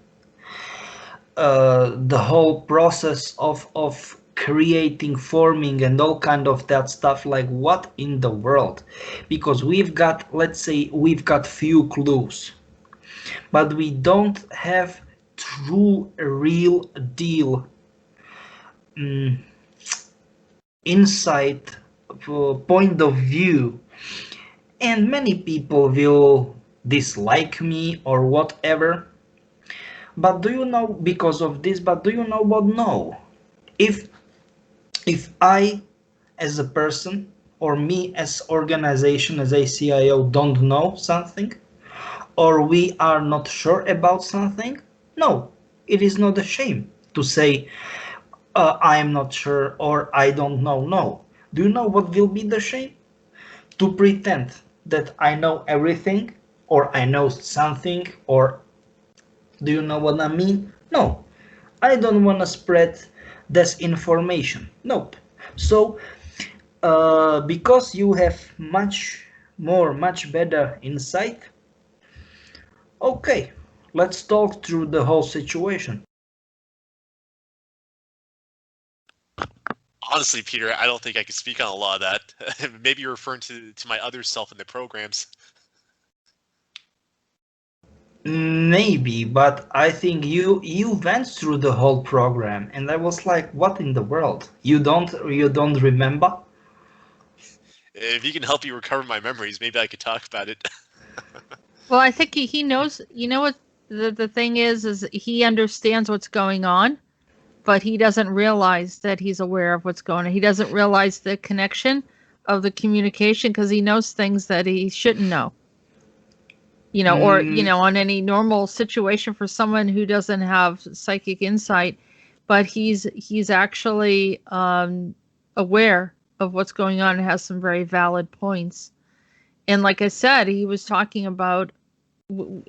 the whole process of creating, forming, and all kind of that stuff, like what in the world? Because we've got, let's say, we've got few clues, but we don't have true, real deal insight, point of view. And many people will dislike me or whatever, but do you know, because of this, but do you know what? No, if I as a person, or me as organization, as ACIO, don't know something, or we are not sure about something, no, it is not a shame to say I am not sure or I don't know. No, do you know what will be the shame? To pretend that I know everything, or I know something, or do you know what I mean? No, I don't want to spread disinformation. Nope. So, because you have much more, much better insight, okay, let's talk through the whole situation. Honestly, Peter, I don't think I can speak on a lot of that. Maybe you're referring to my other self in the programs. Maybe, but I think you went through the whole program, and I was like, what in the world? You don't remember? If you can help me recover my memories, maybe I could talk about it. Well, I think he knows. You know what the thing is he understands what's going on, but he doesn't realize that he's aware of what's going on. He doesn't realize the connection of the communication because he knows things that he shouldn't know. You know, or on any normal situation for someone who doesn't have psychic insight, but he's actually aware of what's going on and has some very valid points. And like I said, he was talking about,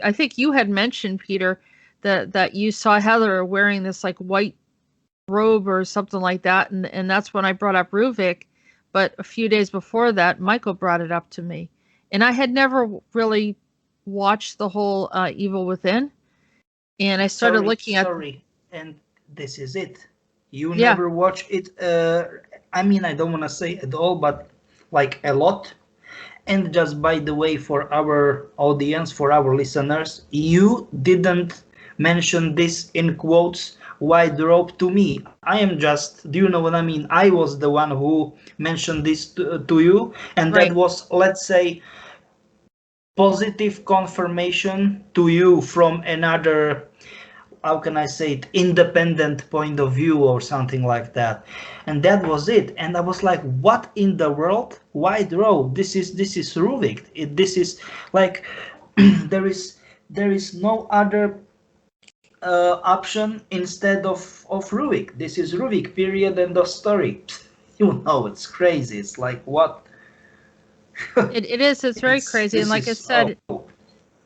I think you had mentioned, Peter, that you saw Heather wearing this like white robe or something like that, and that's when I brought up Ruvik. But a few days before that, Michael brought it up to me, and I had never really watched the whole Evil Within, and I started looking at. Sorry, and this is it. You Yeah. never watch it. I mean, I don't want to say at all, but like a lot. And just by the way, for our audience, for our listeners, you didn't mention this in quotes wide rope to me. I am just, do you know what I mean? I was the one who mentioned this to you, and Right. that was, let's say, positive confirmation to you from another, how can I say it, independent point of view or something like that. And that was it. And I was like, what in the world? Wide road. This is Ruvik. This is like there is no other option instead of Ruvik. This is Ruvik, period, end of story. You know, it's crazy. It's like, what? It is. It's very crazy. And like I said,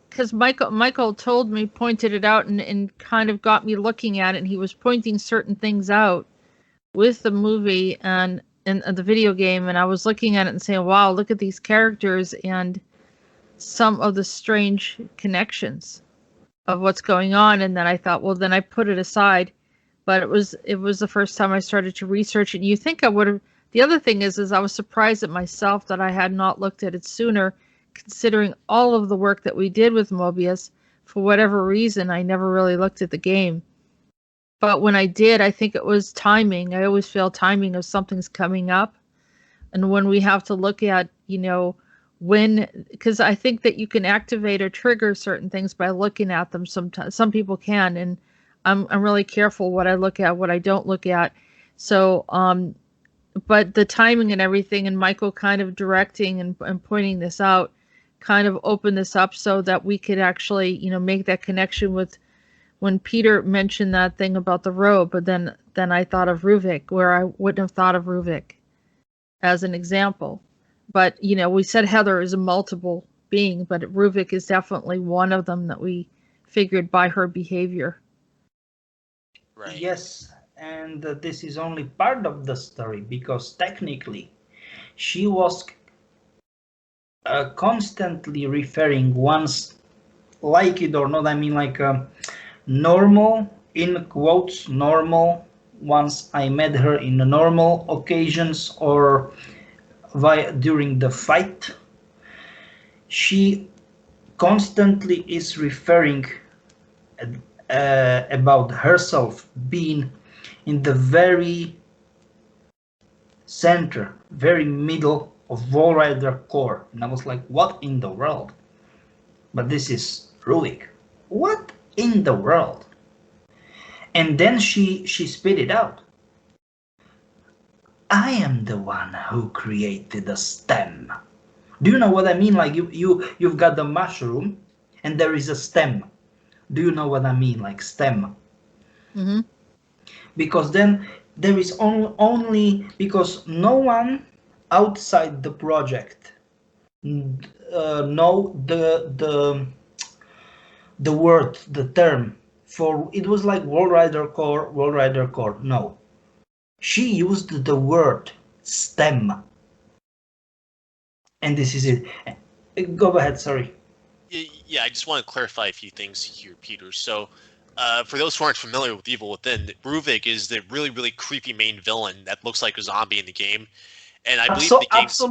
because Michael told me, pointed it out, and kind of got me looking at it, and he was pointing certain things out with the movie and the video game, and I was looking at it and saying, wow, look at these characters and some of the strange connections of what's going on. And then I thought, well, then I put it aside. But it was the first time I started to research it. And you think I would have. The other thing is I was surprised at myself that I had not looked at it sooner, considering all of the work that we did with Mobius. For whatever reason, I never really looked at the game. But when I did, I think it was timing. I always feel timing of something's coming up. And when we have to look at, when, because I think that you can activate or trigger certain things by looking at them sometimes. Some people can. And I'm really careful what I look at, what I don't look at. So, but the timing and everything, and Michael kind of directing and pointing this out, kind of opened this up so that we could actually, you know, make that connection with when Peter mentioned that thing about the robe. But then I thought of Ruvik, where I wouldn't have thought of Ruvik as an example. But, you know, we said Heather is a multiple being, but Ruvik is definitely one of them that we figured by her behavior. Right. Yes, and this is only part of the story, because technically she was constantly referring, once, like it or not, I mean, like normal, in quotes, normal, once I met her in normal occasions or during the fight, she constantly is referring about herself being in the very center, very middle of Wallrider core. And I was like, what in the world? But this is Ruvik. What in the world? And then she spit it out. I am the one who created the stem. Do you know what I mean? Like you've got the mushroom and there is a stem. Do you know what I mean? Like stem. Mm-hmm. Because then there is only because no one outside the project know the word, the term for it. Was like Wallrider core. No, she used the word stem, and this is it. Go ahead. Sorry. Yeah, I just want to clarify a few things here, Peter. So, for those who aren't familiar with Evil Within, Ruvik is the really, really creepy main villain that looks like a zombie in the game. And I believe the game's...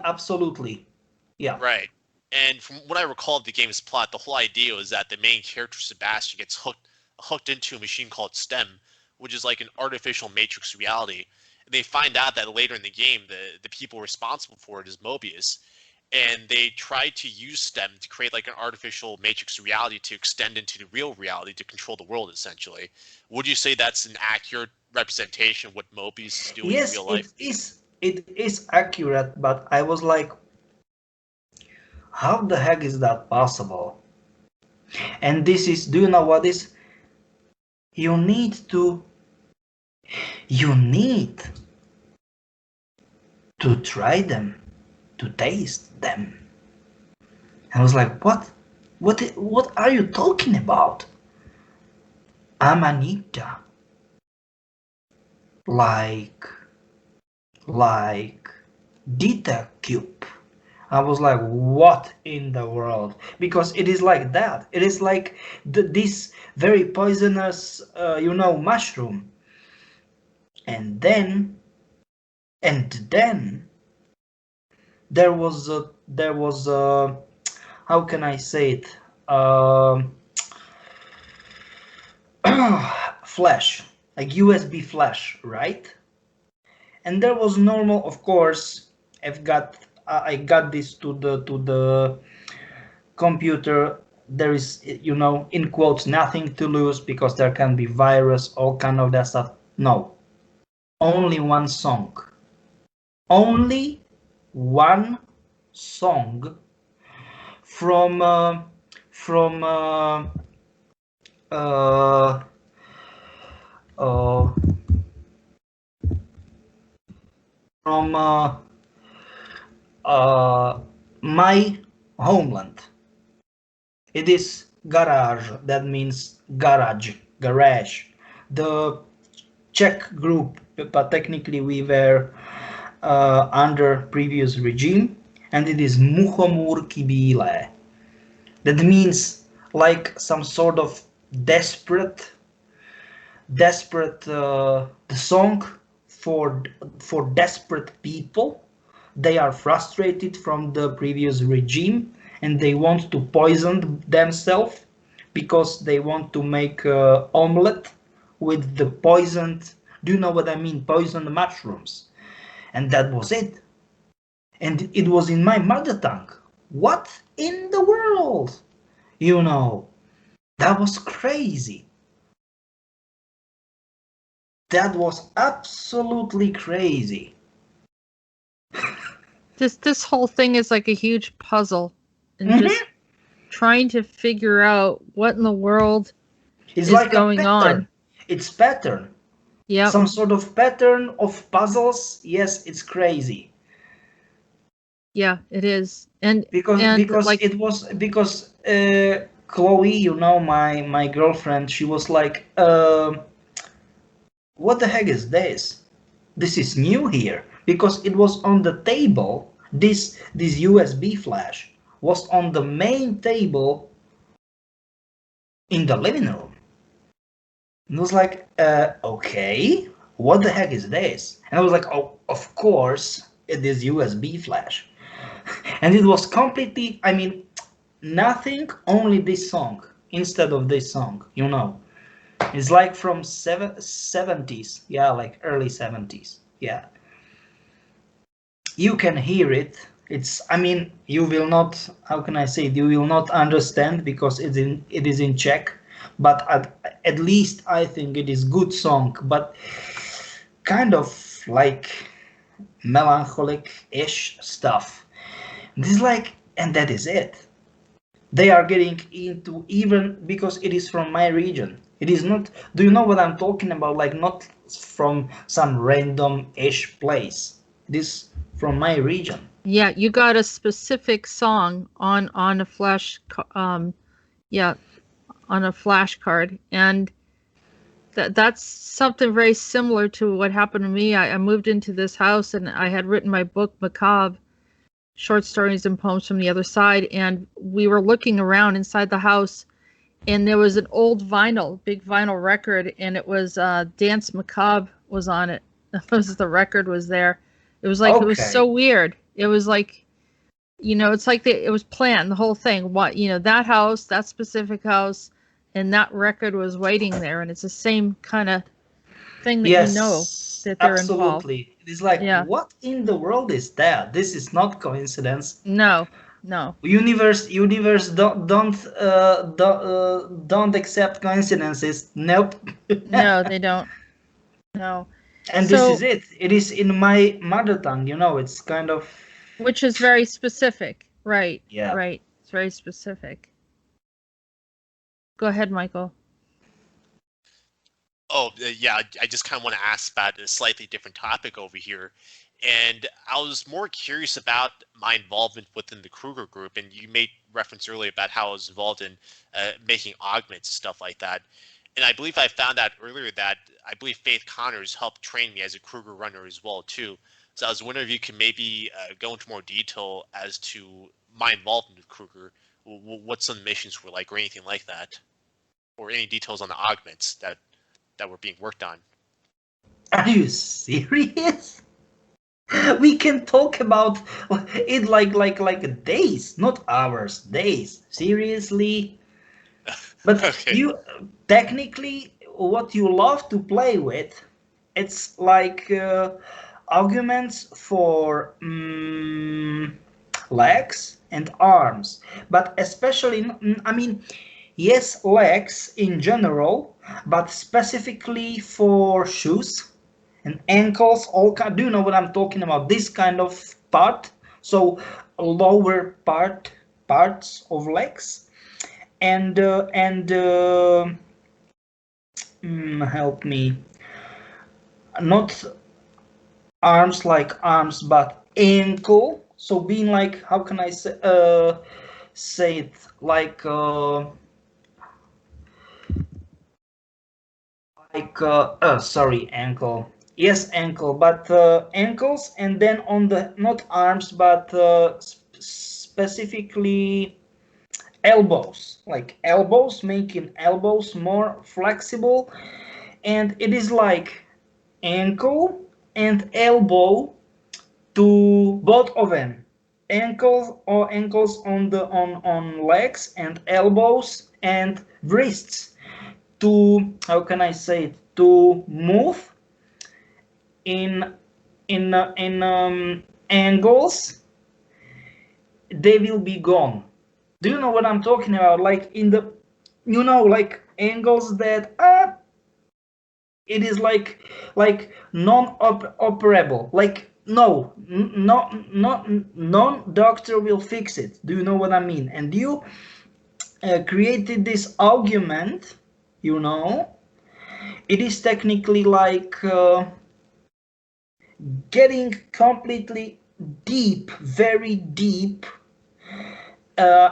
Absolutely. Yeah. Right. And from what I recall of the game's plot, the whole idea is that the main character, Sebastian, gets hooked into a machine called STEM, which is like an artificial matrix reality. And they find out that later in the game, the people responsible for it is Mobius. And they try to use STEM to create like an artificial matrix reality to extend into the real reality to control the world, essentially. Would you say that's an accurate representation of what Mobius is doing in real life? It is accurate, but I was like, how the heck is that possible? And this is, do you know what is? You need to try them, to taste them. I was like, what are you talking about? Amanita. Like Dita Cube. I was like, what in the world? Because it is like that. It is like this very poisonous, mushroom. And then there was how can I say it? Flash, like USB flash, right? And there was normal, of course. I got this to the computer. There is, in quotes, nothing to lose because there can be virus, all kind of that stuff. No, only one song. Only one song from my homeland. It is garage. That means garage. The Czech group, but technically we were under previous regime, and it is Muchomurky Bílé. That means like some sort of desperate the song for desperate people. They are frustrated from the previous regime and they want to poison themselves because they want to make omelette with the poisoned, do you know what I mean, poisoned mushrooms. And that was it. And it was in my mother tongue. What in the world? That was crazy. That was absolutely crazy. This whole thing is like a huge puzzle, and Mhm. just trying to figure out what in the world It's is like a going pattern. on. It's pattern. Yep. Some sort of pattern of puzzles. Yes, it's crazy. Yeah, it is. And Because like, it was because Chloe, you know, my girlfriend, she was like, what the heck is this? This is new here because it was on the table. This USB flash was on the main table in the living room. And it was like, okay, what the heck is this? And I was like, oh, of course, it is USB flash. And it was completely, I mean, nothing, only this song instead of this song, you know. It's like from 70s, yeah, like early 70s, yeah. You can hear it. It's, I mean, you will not, how can I say it, you will not understand because it is in Czech, but at least I think it is good song, but kind of like melancholic-ish stuff. This is like, and that is it. They are getting into, even because it is from my region. It is not, do you know what I'm talking about? Like not from some random-ish place. It is from my region. yeah, you got a specific song on a yeah, on a flashcard, and that's something very similar to what happened to me. I moved into this house, and I had written my book Macabre, short stories and poems from the other side, and we were looking around inside the house, and there was an old vinyl, big vinyl record, and it was Dance Macabre was on it. That was, the record was there. It was like, it was so Okay. weird. It was like, it's like it was planned, the whole thing. What, that house, that specific house, and that record was waiting there, and it's the same kind of thing that Yes, that they're involved. absolutely. It is like, Yeah. what in the world is that? This is not coincidence. No. No. Universe don't accept coincidences. Nope. No, they don't. No. And this is So, it. It is in my mother tongue, you know, it's kind of, which is very specific. Right. yeah. Right. It's very specific. Go ahead, Michael. Oh, yeah, I just kind of want to ask about a slightly different topic over here. And I was more curious about my involvement within the Krueger group. And you made reference earlier about how I was involved in making augments, stuff like that. And I believe I found out earlier that I believe Faith Connors helped train me as a Krueger runner as well, too. So I was wondering if you could maybe go into more detail as to my involvement with Krueger, what some missions were like or anything like that, or any details on the augments that were being worked on. Are you serious? We can talk about it like days, not hours, days. Seriously? But Okay. you technically what you love to play with, it's like arguments for legs and arms, but especially, I mean, yes, legs in general, but specifically for shoes and ankles, all kind. Do you know what I'm talking about? This kind of part, so lower parts of legs, and help me, not arms like arms, but ankle. So being like, how can I say it, like sorry, ankle. Yes, ankle, but ankles, and then on the, not arms, but specifically elbows, like elbows, making elbows more flexible. And it is like ankle and elbow to both of them, ankles on the on legs, and elbows and wrists, to, how can I say it, to move in angles, they will be gone. Do you know what I'm talking about? Like in the, like angles that it is like non-operable. Like no, non-doctor will fix it. Do you know what I mean? And you created this argument, you know. It is technically like getting completely deep, very deep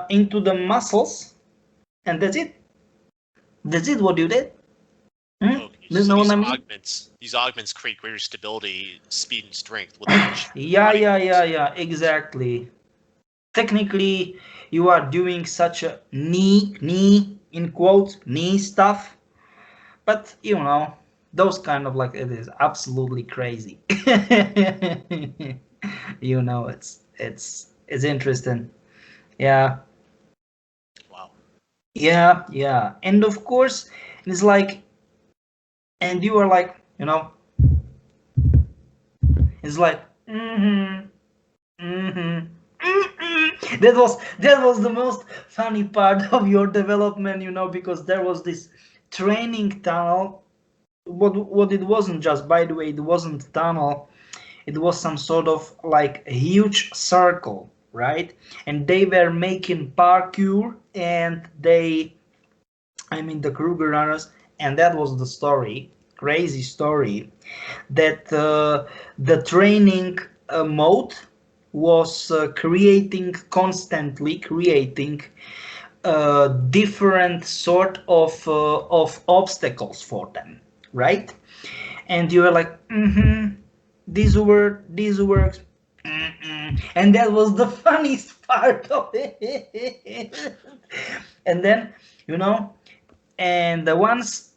into the muscles, and that's it. That's it. What you did. Okay, You so know what these I mean? augments create greater stability, speed, and strength with each. Yeah, exactly. Technically, you are doing such a knee in quotes knee stuff, but you know, those kind of like it is absolutely crazy. You know, it's interesting. Yeah, Wow. yeah, and of course, it's like, and you are like, you know, it's like, that was the most funny part of your development, you know, because there was this training tunnel. What it wasn't, just by the way, it wasn't tunnel. It was some sort of like a huge circle, right? And they were making parkour, and I mean the Krueger runners, and that was the story, crazy story, that the training mode was constantly creating different sort of obstacles for them, right? And you were like, this works, and that was the funniest part of it. And then, you know, and the once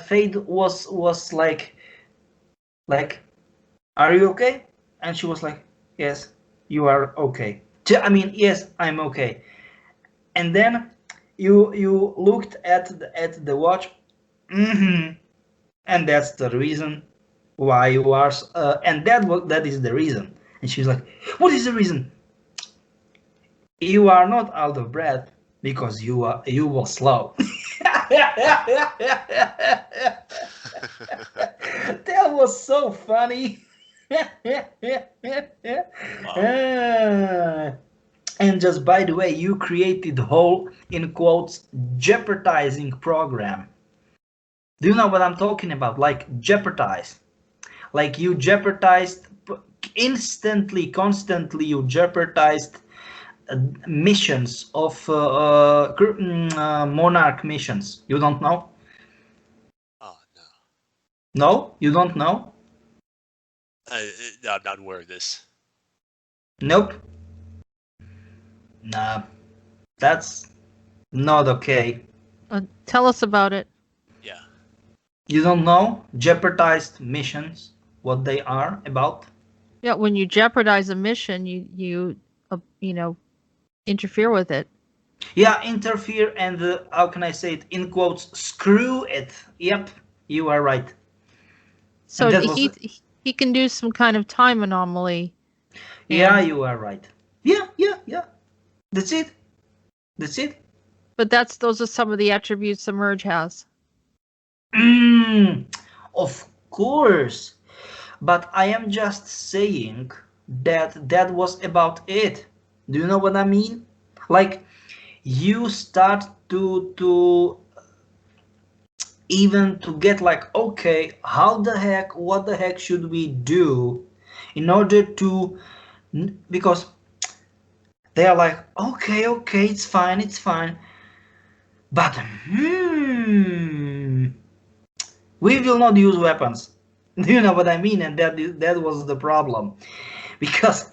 Fade was like, are you okay? And she was like, yes, you are okay. I mean, yes, I'm okay. And then you looked at the watch, and that's the reason why you are, and that is the reason. And she's like, what is the reason? You are not out of breath because you were slow. That was so funny. And just by the way, you created whole, in quotes, jeopardizing program. Do you know what I'm talking about? Like jeopardize. Like you jeopardized instantly, constantly. You jeopardized missions of monarch missions. You don't know? Oh no. No, you don't know? I'm not aware of this. Nope. Nah, that's not okay. Tell us about it. Yeah. You don't know jeopardized missions, what they are about? Yeah, when you jeopardize a mission, you know, interfere with it. Yeah, interfere and how can I say it, in quotes, screw it. Yep, you are right. So that was he can do some kind of time anomaly. Yeah, you are right. Yeah. That's it. But those are some of the attributes the merge has. Of course. But I am just saying that was about it. Do you know what I mean? Like you start to even to get like, okay, what the heck should we do in order to, because they are like, okay, it's fine, but we will not use weapons. Do you know what I mean? And that was the problem, because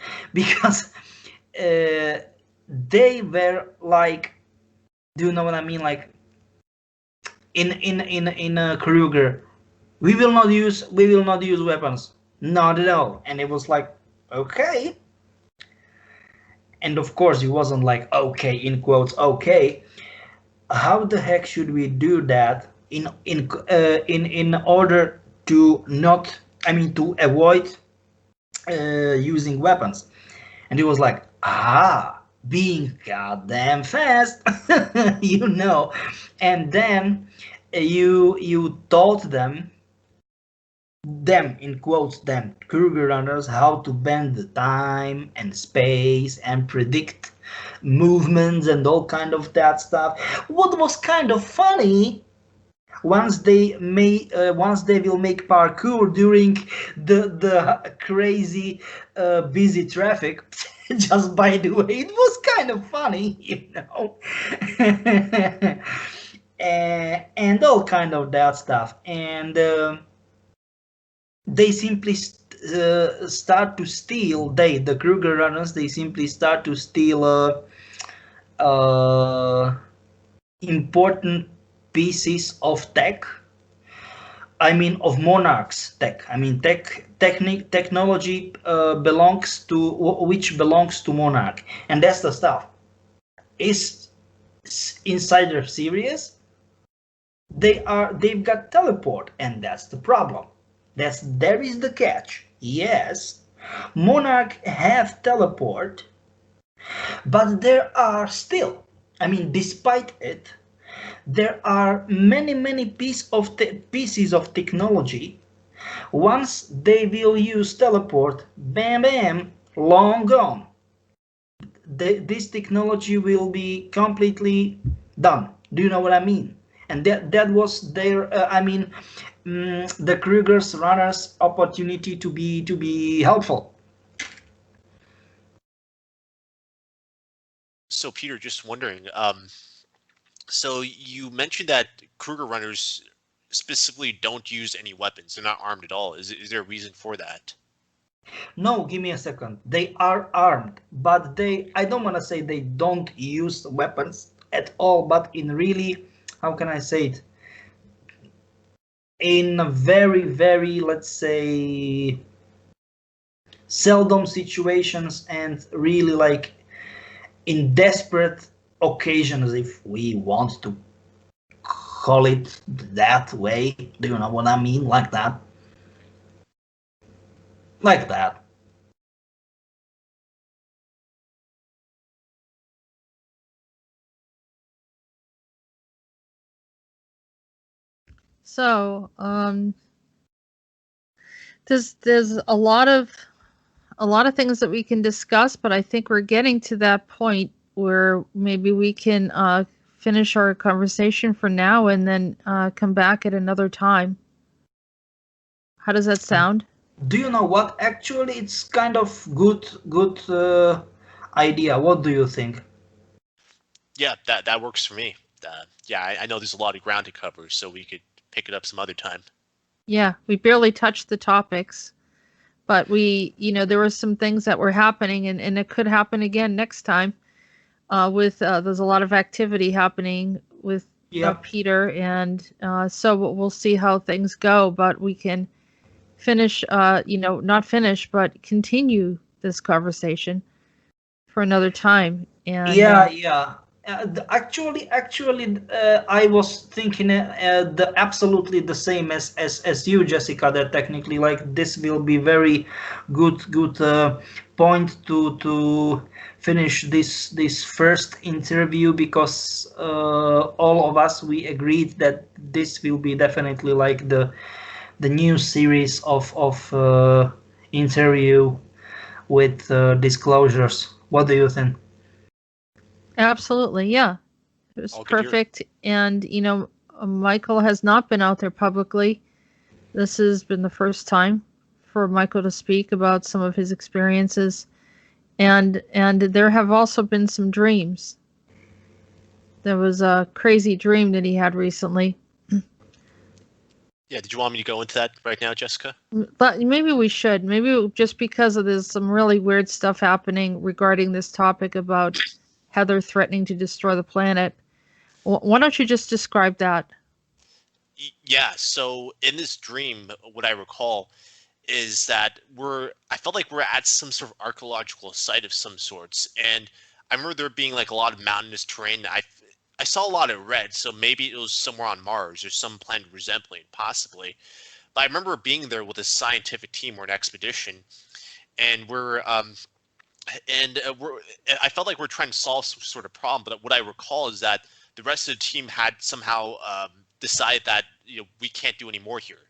they were like, do you know what I mean? Like in Krueger, we will not use weapons, not at all. And it was like, okay. And of course, it wasn't like, okay, in quotes, okay. How the heck should we do that in order to not, I mean, to avoid using weapons? And he was like, being goddamn fast, you know. And then you taught them them, in quotes, them, Krueger runners, how to bend the time and space and predict movements and all kind of that stuff. What was kind of funny, once they will make parkour during the crazy busy traffic. Just by the way, it was kind of funny, and all kind of that stuff. And they simply start to steal. The Krueger runners, they simply start to steal important pieces of tech. I mean, of Monarch's tech. I mean, technology belongs to which belongs to Monarch, and that's the stuff. Is Insider serious? They've got teleport, and that's the problem. There is the catch. Yes, Monarch have teleport, but there are still, I mean, despite it, there are many pieces of technology. Once they will use teleport, bam bam, long gone. This technology will be completely done. Do you know what I mean? And that was their the Krueger's runners' opportunity to be helpful. So Peter, just wondering, so you mentioned that Krueger runners specifically don't use any weapons. They're not armed at all. Is there a reason for that? No, give me a second. They are armed, but I don't want to say they don't use weapons at all, but in really, how can I say it? In a very, let's say, seldom situations, and really like in desperate occasions, if we want to call it that way. Do you know what I mean? Like that. Like that. So, there's a lot of things that we can discuss, but I think we're getting to that point where maybe we can finish our conversation for now and then come back at another time. How does that sound? Do you know what? Actually, it's kind of good idea. What do you think? Yeah, that works for me. Yeah, I know there's a lot of ground to cover, so we could pick it up some other time. Yeah, we barely touched the topics, but there were some things that were happening, and it could happen again next time. There's a lot of activity happening with Peter, and so we'll see how things go. But we can finish, not finish, but continue this conversation for another time. And yeah. Actually, I was thinking absolutely the same as you, Jessica. That technically, like, this will be very good point to finish this first interview, because all of us, we agreed that this will be definitely like the new series of interview with disclosures. What do you think? absolutely, yeah, it was perfect. And Michael has not been out there publicly. This has been the first time for Michael to speak about some of his experiences, and there have also been some dreams. There was a crazy dream that he had recently. Yeah, did you want me to go into that right now, Jessica? But maybe we should. Maybe just because there's some really weird stuff happening regarding this topic about Heather threatening to destroy the planet. Why don't you just describe that? Yeah, so in this dream, what I recall is that I felt like we're at some sort of archaeological site of some sorts, and I remember there being like a lot of mountainous terrain. I saw a lot of red, so maybe it was somewhere on Mars or some planet resembling, possibly. But I remember being there with a scientific team or an expedition, and I felt like we're trying to solve some sort of problem. But what I recall is that the rest of the team had somehow decided that we can't do any more here,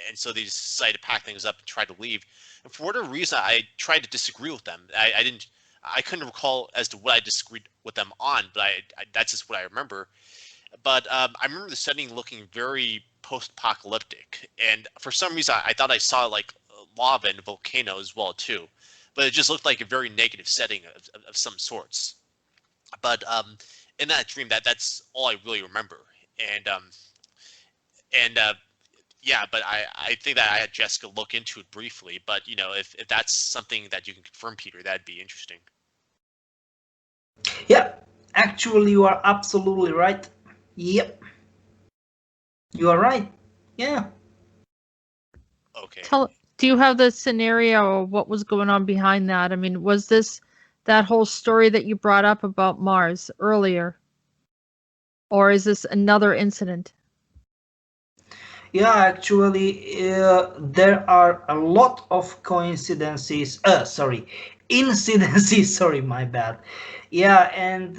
and so they decided to pack things up and try to leave. And for whatever reason, I tried to disagree with them. I couldn't recall as to what I disagreed with them on, but that's just what I remember. But I remember the setting looking very post-apocalyptic, and for some reason, I thought I saw like lava and a volcano as well too. But it just looked like a very negative setting of some sorts. But in that dream, that's all I really remember. And yeah, but I think that I had Jessica look into it briefly. But you know, if that's something that you can confirm, Peter, that'd be interesting. Yeah, actually, you are absolutely right. Yep, you are right. Yeah. Okay. Do you have the scenario of what was going on behind that? I mean, was this that whole story that you brought up about Mars earlier? Or is this another incident? Yeah, actually, there are a lot of coincidences. Incidences. Sorry, my bad. Yeah, and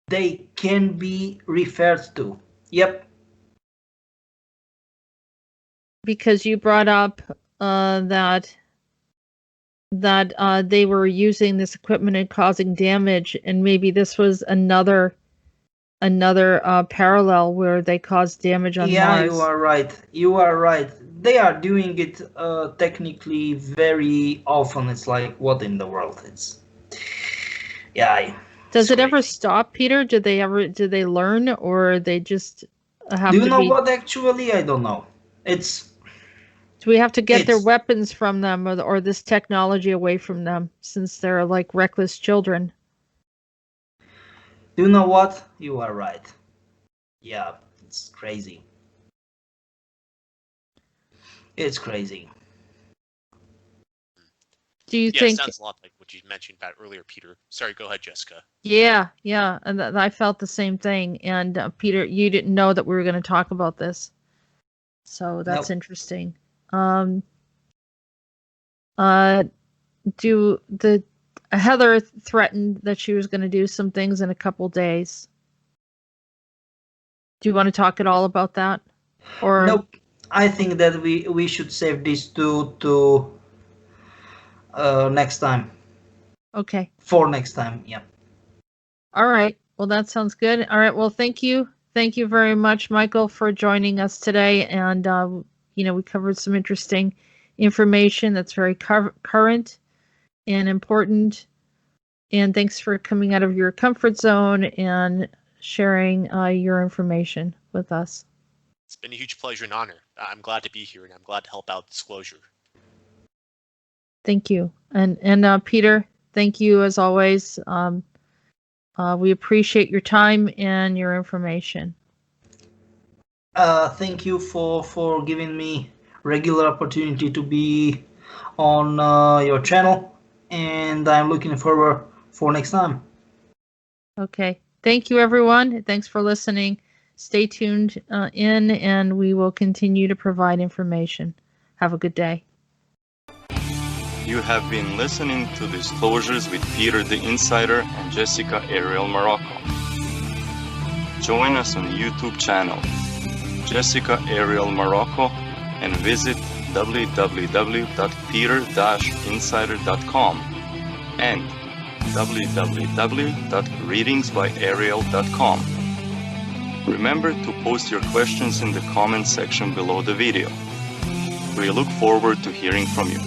they can be referred to. Yep. Because you brought up that they were using this equipment and causing damage, and maybe this was another parallel where they caused damage on Mars. Yeah, you are right. You are right. They are doing it technically very often. It's like, what in the world? It's yeah. Does it ever stop, Peter? Did they learn, or they just have to be? Do you know what? Actually, I don't know. Do we have to get their weapons from them, or this technology away from them, since they're like reckless children? Do you know what? You are right. Yeah, it's crazy. It's crazy. Do you think? Yeah, it sounds a lot like what you mentioned about earlier, Peter. Sorry, go ahead, Jessica. Yeah, and I felt the same thing. And Peter, you didn't know that we were going to talk about this, so that's interesting. Heather threatened that she was going to do some things in a couple days. Do you want to talk at all about that? Or nope. I think that we should save these two to next time. Okay. For next time, yeah. All right. Well, that sounds good. All right. Well, thank you. Thank you very much, Michael, for joining us today. And, we covered some interesting information that's very current and important. And thanks for coming out of your comfort zone and sharing your information with us. It's been a huge pleasure and honor. I'm glad to be here, and I'm glad to help out Disclosure. Thank you. And Peter, thank you as always. We appreciate your time and your information. Thank you for giving me regular opportunity to be on your channel, and I'm looking forward for next time. Okay. Thank you, everyone. Thanks for listening. Stay tuned in, and we will continue to provide information. Have a good day. You have been listening to Disclosures with Peter the Insider and Jessica Ariel Morocco. Join us on YouTube channel Jessica Ariel Morocco and visit www.peter-insider.com and www.readingsbyariel.com. Remember to post your questions in the comment section below the video. We look forward to hearing from you.